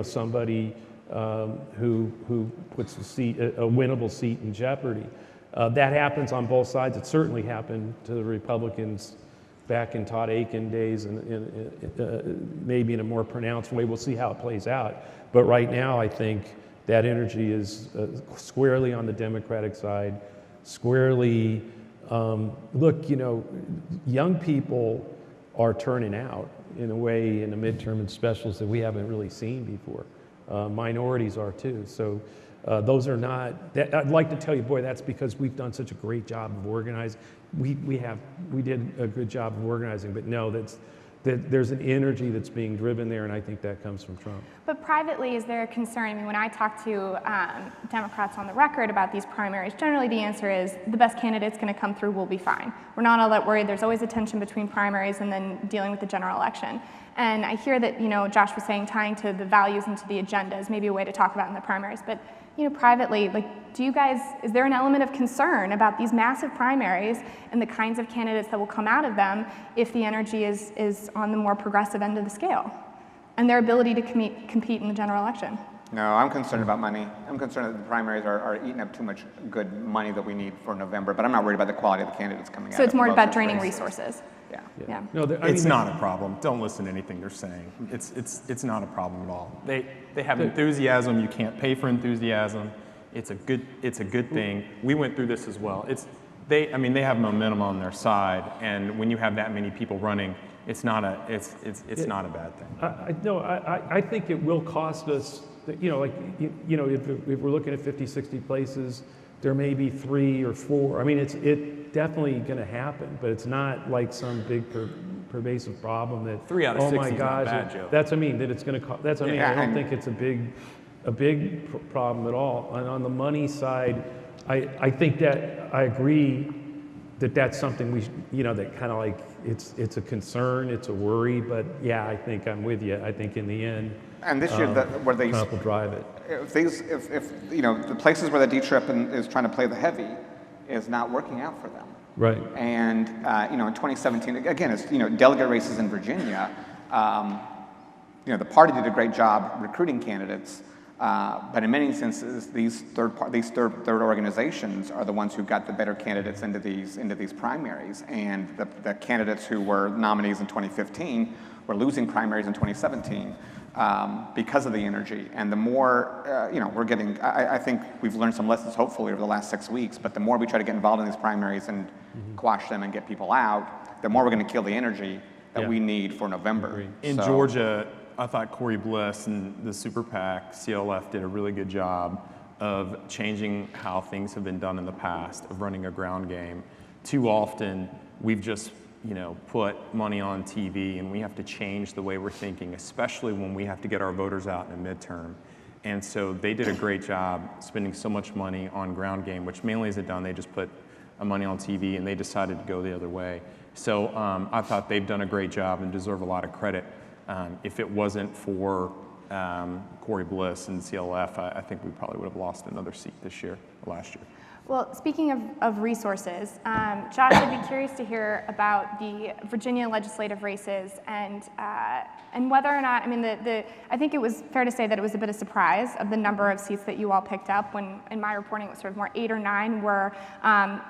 somebody who puts a winnable seat in jeopardy. That happens on both sides. It certainly happened to the Republicans back in Todd Akin days, and maybe in a more pronounced way. We'll see how it plays out. But right now, I think that energy is squarely on the Democratic side, squarely. Look, young people are turning out in a way in the midterm and specials that we haven't really seen before. Minorities are too. So those are not. I'd like to tell you, boy, that's because we've done such a great job of organizing. We did a good job of organizing, but no, there's an energy that's being driven there, and I think that comes from Trump. But privately, is there a concern? I mean, when I talk to Democrats on the record about these primaries, generally the answer is the best candidate's going to come through, we'll be fine. We're not all that worried. There's always a tension between primaries and then dealing with the general election. And I hear that, Josh was saying tying to the values and to the agenda is maybe a way to talk about in the primaries. But, privately, is there an element of concern about these massive primaries and the kinds of candidates that will come out of them if the energy is on the more progressive end of the scale and their ability to compete in the general election? No, I'm concerned about money. I'm concerned that the primaries are eating up too much good money that we need for November, but I'm not worried about the quality of the candidates coming out. So it's more about those draining races. resources. Yeah. No, It's not a problem. Don't listen to anything they're saying. It's not a problem at all. They have enthusiasm. You can't pay for enthusiasm. It's a good thing. We went through this as well. They have momentum on their side, and when you have that many people running, it's not a bad thing. I think it will cost us. If we're looking at 50, 60 places, there may be 3 or 4. I mean, it's definitely going to happen, but it's not like some big pervasive problem that 3 out of 60 oh my is gosh, not bad, Joe. that's what I mean. That it's going to cost. That's what I mean. I don't think it's a big problem at all. And on the money side, I think that I agree that that's something that kind of like it's a concern, it's a worry. But yeah, I think I'm with you. I think in the end. And this year, where they Trump will drive it. if the places where the D-Trip is trying to play the heavy is not working out for them. Right. And in 2017, again, it's delegate races in Virginia. The party did a great job recruiting candidates, but in many instances, these third organizations are the ones who got the better candidates into these primaries, and the candidates who were nominees in 2015 were losing primaries in 2017. Because of the energy. And the more, we're getting, I think we've learned some lessons hopefully over the last 6 weeks, but the more we try to get involved in these primaries and quash them and get people out, the more we're going to kill the energy that we need for November. In Georgia, I thought Corey Bliss and the Super PAC, CLF, did a really good job of changing how things have been done in the past, of running a ground game. Too often, we've just put money on TV, and we have to change the way we're thinking, especially when we have to get our voters out in a midterm. And so they did a great job spending so much money on ground game, which mainly isn't done. They just put money on TV, and they decided to go the other way. So I thought they've done a great job and deserve a lot of credit. If it wasn't for Corey Bliss and CLF, I think we probably would have lost another seat last year. Well, speaking of resources, Josh, I'd be curious to hear about the Virginia legislative races and whether or not, I think it was fair to say that it was a bit of surprise of the number of seats that you all picked up when, in my reporting, it was sort of more 8 or 9 were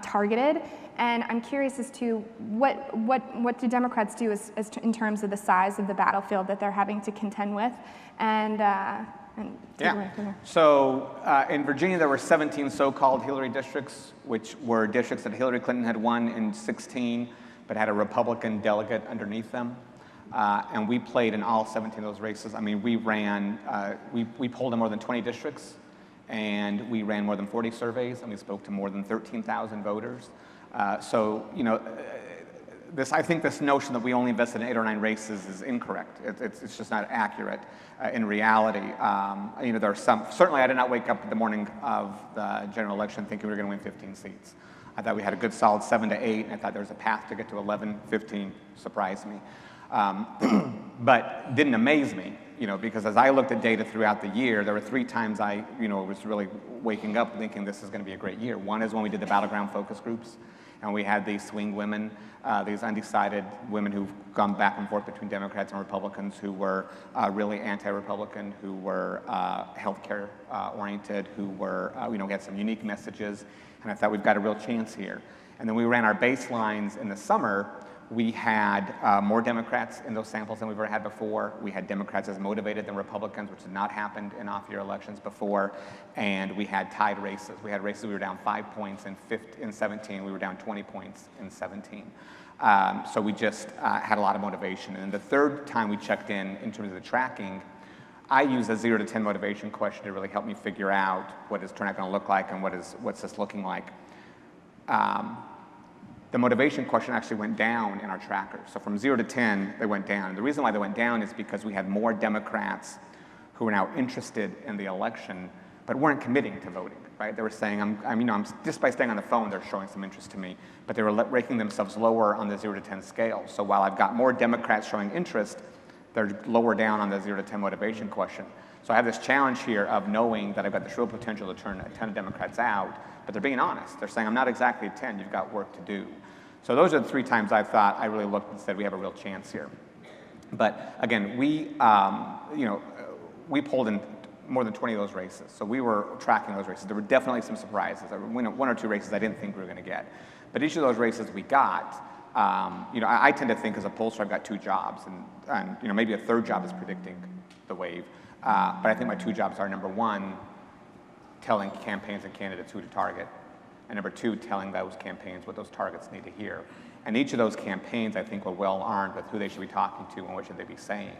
targeted. And I'm curious as to what do Democrats do in terms of the size of the battlefield that they're having to contend with, and take it away from there. So in Virginia, there were 17 so-called Hillary districts, which were districts that Hillary Clinton had won in 16, but had a Republican delegate underneath them. And we played in all 17 of those races. I mean, we ran, we polled in more than 20 districts, and we ran more than 40 surveys, and we spoke to more than 13,000 voters. I think this notion that we only invested in 8 or 9 races is incorrect. It's just not accurate in reality. There are some, certainly I did not wake up the morning of the general election thinking we were going to win 15 seats. I thought we had a good solid 7 to 8, and I thought there was a path to get to 11, 15, surprised me. But didn't amaze me, because as I looked at data throughout the year, there were 3 times I, was really waking up thinking this is going to be a great year. One is when we did the battleground focus groups, and we had these swing women, these undecided women who've gone back and forth between Democrats and Republicans, who were really anti-Republican, who were healthcare oriented, who were, we had some unique messages, and I thought we've got a real chance here. And then we ran our baselines in the summer. We had more Democrats in those samples than we've ever had before. We had Democrats as motivated than Republicans, which had not happened in off-year elections before. And we had tied races. We had races we were down 5 points in 17. We were down 20 points in 17. So we just had a lot of motivation. And the third time we checked in terms of the tracking, I used a 0 to 10 motivation question to really help me figure out what is turnout going to look like and what's this looking like. The motivation question actually went down in our trackers. So from 0 to 10, they went down. And the reason why they went down is because we had more Democrats who were now interested in the election, but weren't committing to voting, right? They were saying, I'm just by staying on the phone, they're showing some interest to me, but they were ranking themselves lower on the 0 to 10 scale. So while I've got more Democrats showing interest, they're lower down on the 0 to 10 motivation question. So I have this challenge here of knowing that I've got this real potential to turn a ton of Democrats out, but they're being honest. They're saying, I'm not exactly a 10, you've got work to do. So those are the 3 times I thought I really looked and said we have a real chance here. But again, we pulled in more than 20 of those races. So we were tracking those races. There were definitely some surprises. There were 1 or 2 races I didn't think we were going to get. But each of those races we got, I tend to think as a pollster I've got 2 jobs, and maybe a 3rd job is predicting the wave. But I think my 2 jobs are, number 1, telling campaigns and candidates who to target, and number 2, telling those campaigns what those targets need to hear. And each of those campaigns, I think, were well armed with who they should be talking to and what should they be saying.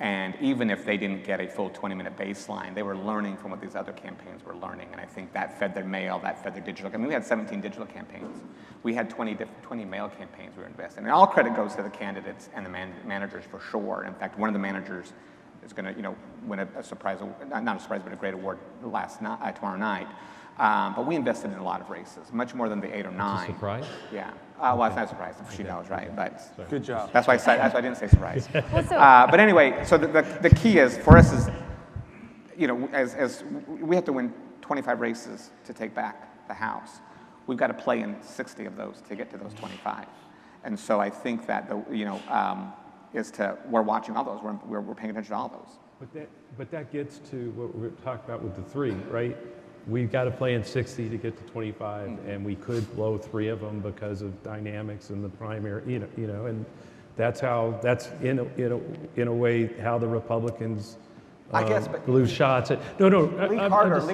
And even if they didn't get a full 20-minute baseline, they were learning from what these other campaigns were learning. And I think that fed their mail, that fed their digital. We had 17 digital campaigns. We had 20 mail campaigns we were investing in. And all credit goes to the candidates and the managers for sure. In fact, one of the managers is going to, win a surprise, not a surprise, but a great award tomorrow night. But we invested in a lot of races, much more than the 8 or 9. It's a surprise? Yeah. Well, it's not a surprise if she knows, right? But Good job. that's why I didn't say surprise. But anyway, so the key is for us is, as we have to win 25 races to take back the House. We've got to play in 60 of those to get to those 25. And so I think that we're watching all those. We're paying attention to all those. But that gets to what we're talking about with the 3, right? We've got to play in 60 to get to 25, and we could blow 3 of them because of dynamics in the primary, and that's in a way how the Republicans I guess, but lose shots. Lee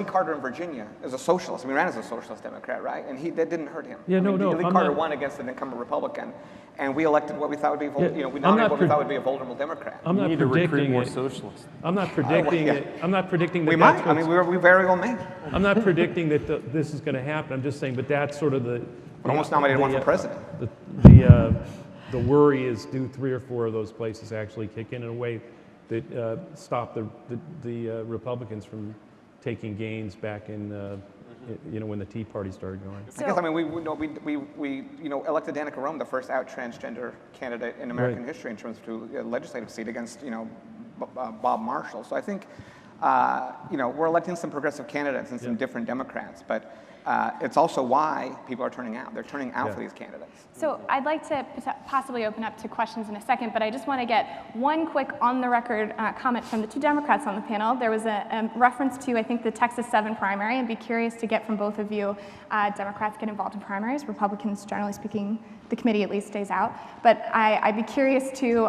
Carter in Virginia is a socialist. He ran as a socialist Democrat, right? And that didn't hurt him. Yeah, Lee Carter won against an incumbent Republican, and we elected what we thought would be we nominated what we thought would be a vulnerable Democrat. I'm not need to recruit predicting more it. socialists. I'm not predicting it. I'm not predicting that. We might. We very well may. I'm not predicting that this is going to happen. I'm just saying, but that's sort of the. We almost nominated one for president. The worry is, do 3 or 4 of those places actually kick in a way that stop the Republicans from taking gains back in when the Tea Party started going. I guess we elected Danica Rome, the first out transgender candidate in American history in terms of a legislative seat against Bob Marshall. So I think we're electing some progressive candidates and some different Democrats, but it's also why people are turning out. They're turning out for these candidates. So I'd like to possibly open up to questions in a second, but I just want to get one quick on-the-record comment from the 2 Democrats on the panel. There was a reference to, I think, the Texas 7 primary. I'd be curious to get from both of you. Democrats get involved in primaries. Republicans, generally speaking, the committee at least stays out. But I'd be curious to,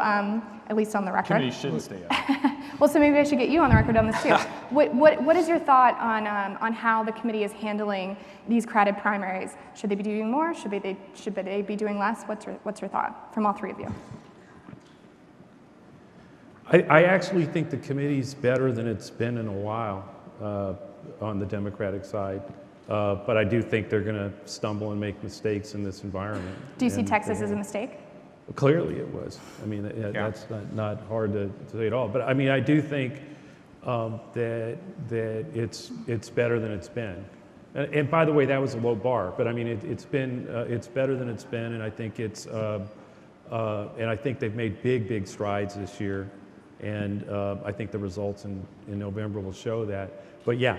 at least on the record. Committee shouldn't stay out. Well, so maybe I should get you on the record on this too. What is your thought on how the committee is handling these crowded primaries? Should they be doing more? Should they be doing less? What's your thought from all 3 of you? I actually think the committee's better than it's been in a while on the Democratic side, but I do think they're going to stumble and make mistakes in this environment. Do you see Texas as a mistake? Clearly it was. I mean, that's not hard to say at all. But I mean, I do think that it's better than it's been. And by the way, that was a low bar. But I mean, it's better than it's been, and I think I think they've made big strides this year. And I think the results in November will show that. But yeah,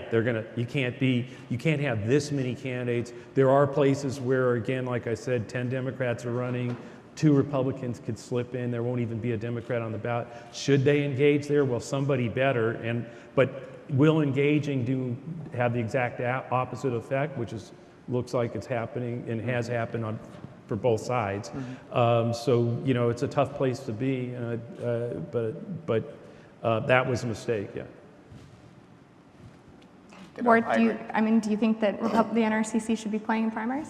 you can't have this many candidates. There are places where, again, like I said, 10 Democrats are running, 2 Republicans could slip in. There won't even be a Democrat on the ballot. Should they engage there? Well, somebody better. But will engaging have the exact opposite effect, which looks like it's happening and has happened for both sides. So it's a tough place to be. But that was a mistake. Yeah. Ward, do you think that the NRCC should be playing in primaries?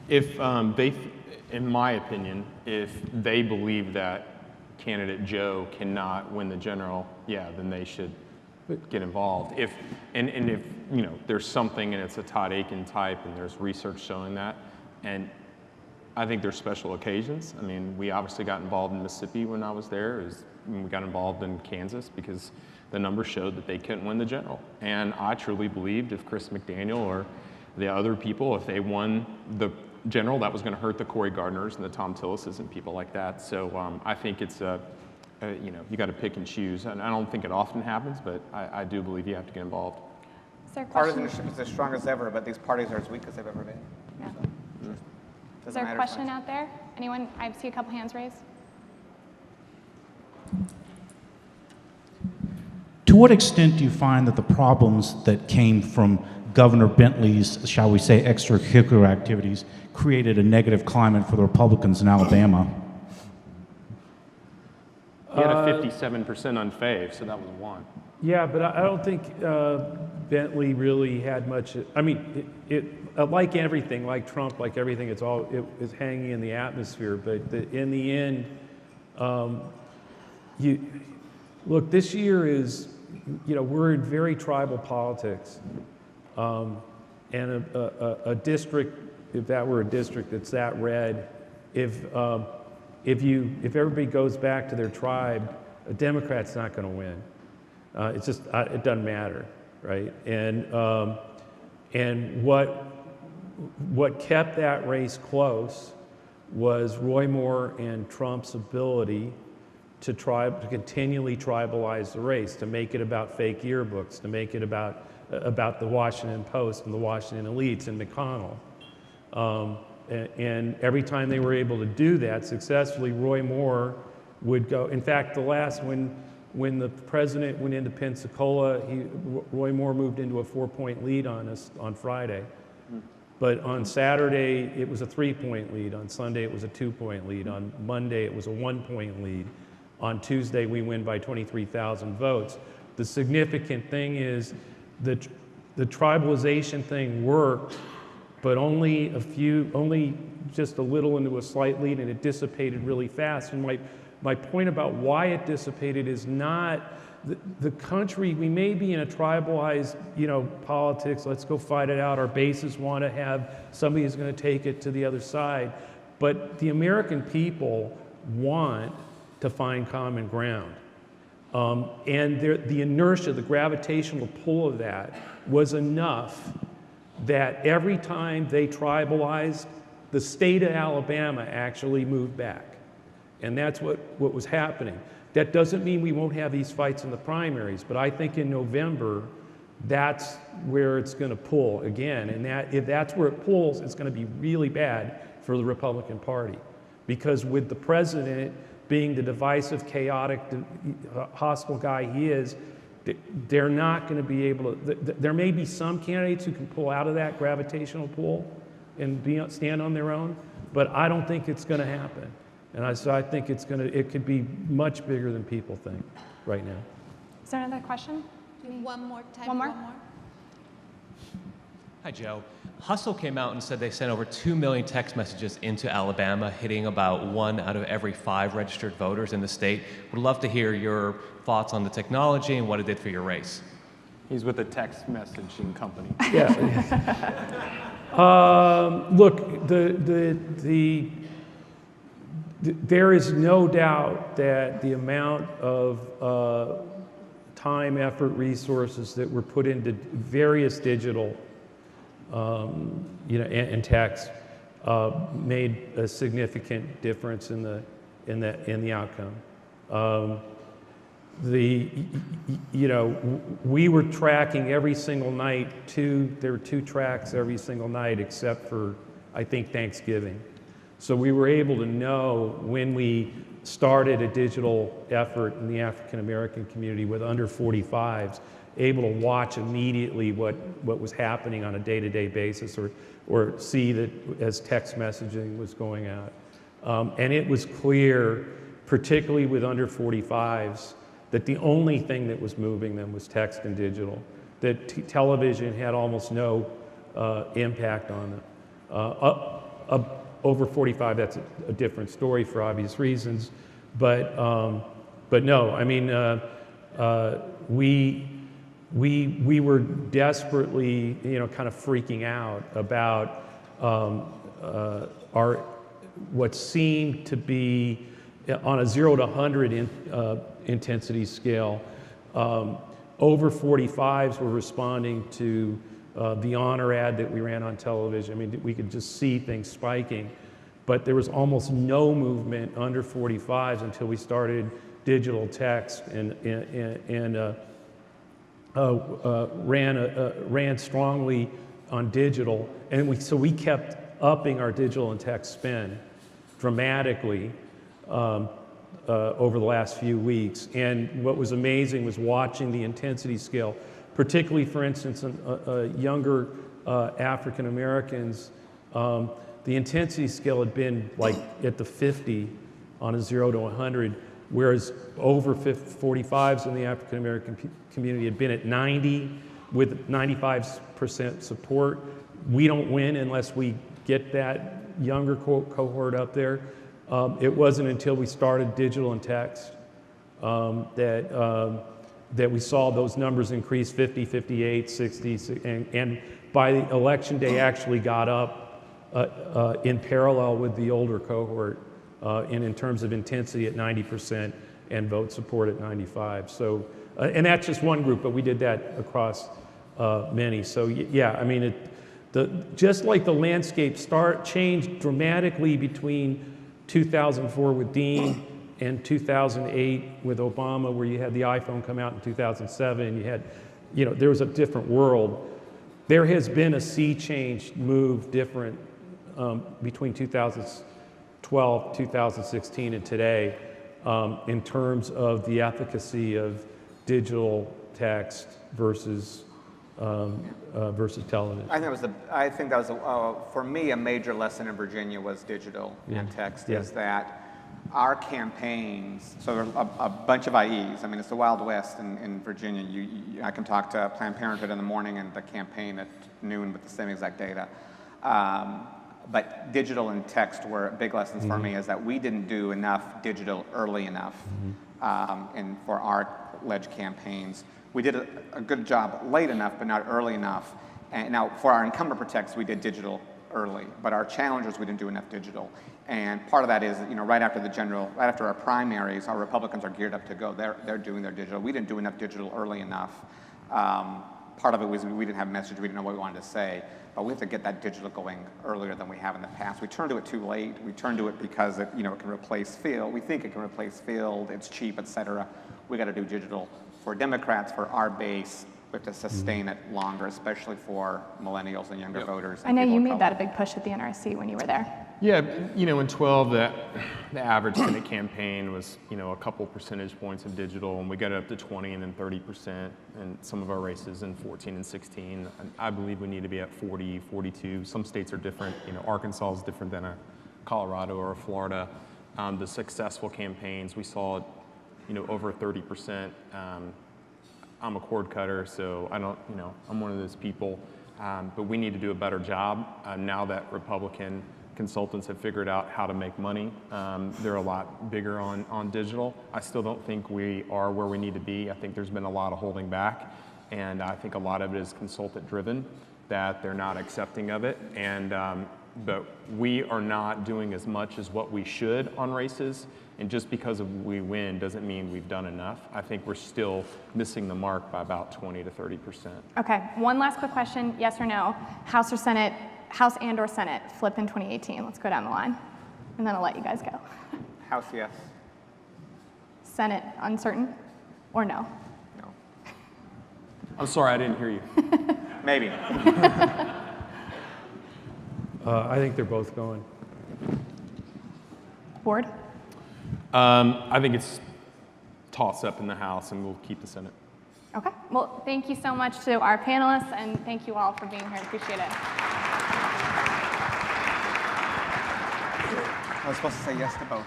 If in my opinion, if they believe that candidate Joe cannot win the general, then they should get involved. If there's something and it's a Todd Aiken type and there's research showing that, and I think there's special occasions. I mean, we obviously got involved in Mississippi when I was there. We got involved in Kansas because the numbers showed that they couldn't win the general. And I truly believed if Chris McDaniel or the other people, if they won the general, that was going to hurt the Cory Gardners and the Tom Tillises and people like that. So I think it's you got to pick and choose. And I don't think it often happens, but I do believe you have to get involved. Is there a question? Partisanship is as strong as ever, but these parties are as weak as they've ever been. Yeah. So, Is there a question out there? Anyone? I see a couple hands raised. To what extent do you find that the problems that came from Governor Bentley's, shall we say, extracurricular activities created a negative climate for the Republicans in Alabama? He had a 57% unfave, so that was one. Yeah, but I don't think Bentley really had much. I mean, like everything, like Trump, like everything, it is hanging in the atmosphere. But in the end, look, this year is, we're in very tribal politics, and a district, if that were a district that's that red, if everybody goes back to their tribe, a Democrat's not going to win. It's just it doesn't matter, right? And what kept that race close was Roy Moore and Trump's ability to continually tribalize the race, to make it about fake yearbooks, to make it about the Washington Post and the Washington elites and McConnell. And every time they were able to do that successfully, Roy Moore would go. In fact, when the president went into Pensacola, Roy Moore moved into a 4-point lead on us on Friday. But on Saturday, it was a 3-point lead. On Sunday, it was a 2-point lead. On Monday, it was a 1-point lead. On Tuesday, we win by 23,000 votes. The significant thing is the tribalization thing worked, but only just a little into a slight lead, and it dissipated really fast. And my point about why it dissipated is not the country. We may be in a tribalized, politics. Let's go fight it out. Our bases want to have somebody who's going to take it to the other side. But the American people want to find common ground. And the inertia, the gravitational pull of that was enough that every time they tribalized, the state of Alabama actually moved back. And that's what was happening. That doesn't mean we won't have these fights in the primaries, but I think in November, that's where it's going to pull again. And if that's where it pulls, it's going to be really bad for the Republican Party. Because with the president being the divisive, chaotic, hostile guy he is, they're not going to be able to. There may be some candidates who can pull out of that gravitational pull and stand on their own, but I don't think it's going to happen. And so I think it could be much bigger than people think right now. Is there another question? One more time. One more? Hi, Joe. Hustle came out and said they sent over 2 million text messages into Alabama, hitting about 1 out of every 5 registered voters in the state. Would love to hear your thoughts on the technology and what it did for your race. He's with a text messaging company. Yeah. Look, There is no doubt that the amount of time, effort, resources that were put into various digital, and text made a significant difference in the outcome. We were tracking every single night. There were 2 tracks every single night, except for I think Thanksgiving. So we were able to know when we started a digital effort in the African American community with under 45s, able to watch immediately what was happening on a day-to-day basis, or see that as text messaging was going out. And it was clear, particularly with under 45s, that the only thing that was moving them was text and digital, that television had almost no impact on them. Over 45, that's a different story for obvious reasons, but no, I mean, we were desperately, kind of freaking out about what seemed to be on a 0 to 100 intensity scale. Over 45s were responding to the honor ad that we ran on television. I mean, we could just see things spiking, but there was almost no movement under 45s until we started digital text and ran strongly on digital, and so we kept upping our digital and text spend dramatically over the last few weeks. And what was amazing was watching the intensity scale, particularly, for instance, younger African Americans. The intensity scale had been like at the 50 on a 0 to 100, whereas over 45s in the African American community had been at 90 with 95% support. We don't win unless we get that younger cohort up there. It wasn't until we started digital and text that we saw those numbers increase 50, 58, 60, and by election day actually got up in parallel with the older cohort in terms of intensity at 90% and vote support at 95. So, and that's just one group, but we did that across many. So yeah, I mean, just like the landscape changed dramatically between 2004 with Dean and 2008 with Obama, where you had the iPhone come out in 2007, you had, there was a different world. There has been a sea change move different between 2012, 2016, and today in terms of the efficacy of digital text versus television. I think that was for me, a major lesson in Virginia was digital and text. Is that our campaigns, so there's a bunch of IEs. I mean, it's the Wild West in Virginia. I can talk to Planned Parenthood in the morning and the campaign at noon with the same exact data. But digital and text were big lessons for me, is that we didn't do enough digital early enough for our ledge campaigns. We did a good job late enough, but not early enough. And now for our incumbent protects, we did digital early, but our challengers, we didn't do enough digital. And part of that is, right after our primaries, our Republicans are geared up to go. They're doing their digital. We didn't do enough digital early enough. Part of it was we didn't have a message. We didn't know what we wanted to say. But we have to get that digital going earlier than we have in the past. We turned to it too late. We turned to it because it can replace field. We think it can replace field. It's cheap, et cetera. We got to do digital. For Democrats, for our base, we have to sustain it longer, especially for millennials and younger voters. I know you made that a big push at the NRC when you were there. Yeah, in 12, the average Senate campaign was, a couple percentage points of digital, and we got it up to 20 and then 30% in some of our races in 14 and 16. I believe we need to be at 40, 42. Some states are different. Arkansas is different than a Colorado or a Florida. The successful campaigns, we saw, over 30%. I'm a cord cutter, so I don't, I'm one of those people. But we need to do a better job now that Republican consultants have figured out how to make money. They're a lot bigger on digital. I still don't think we are where we need to be. I think there's been a lot of holding back, and I think a lot of it is consultant driven, that they're not accepting of it. And but we are not doing as much as what we should on races. And just because we win doesn't mean we've done enough. I think we're still missing the mark by about 20 to 30%. Okay, one last quick question, yes or no? House or Senate, House and or Senate, flip in 2018. Let's go down the line, and then I'll let you guys go. House, yes. Senate, uncertain, or no? No. I'm sorry, I didn't hear you. Maybe. I think they're both going. Board? I think it's toss up in the House, and we'll keep the Senate. Okay, well, thank you so much to our panelists, and thank you all for being here. Appreciate it. I was supposed to say yes to both.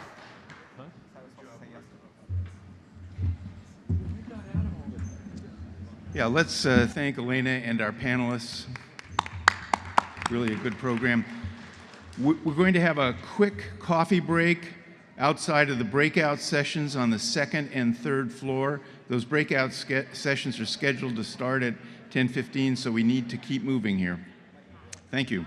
Yeah, let's thank Elena and our panelists. Really a good program. We're going to have a quick coffee break outside of the breakout sessions on the second and third floor. Those breakout sessions are scheduled to start at 10:15, so we need to keep moving here. Thank you.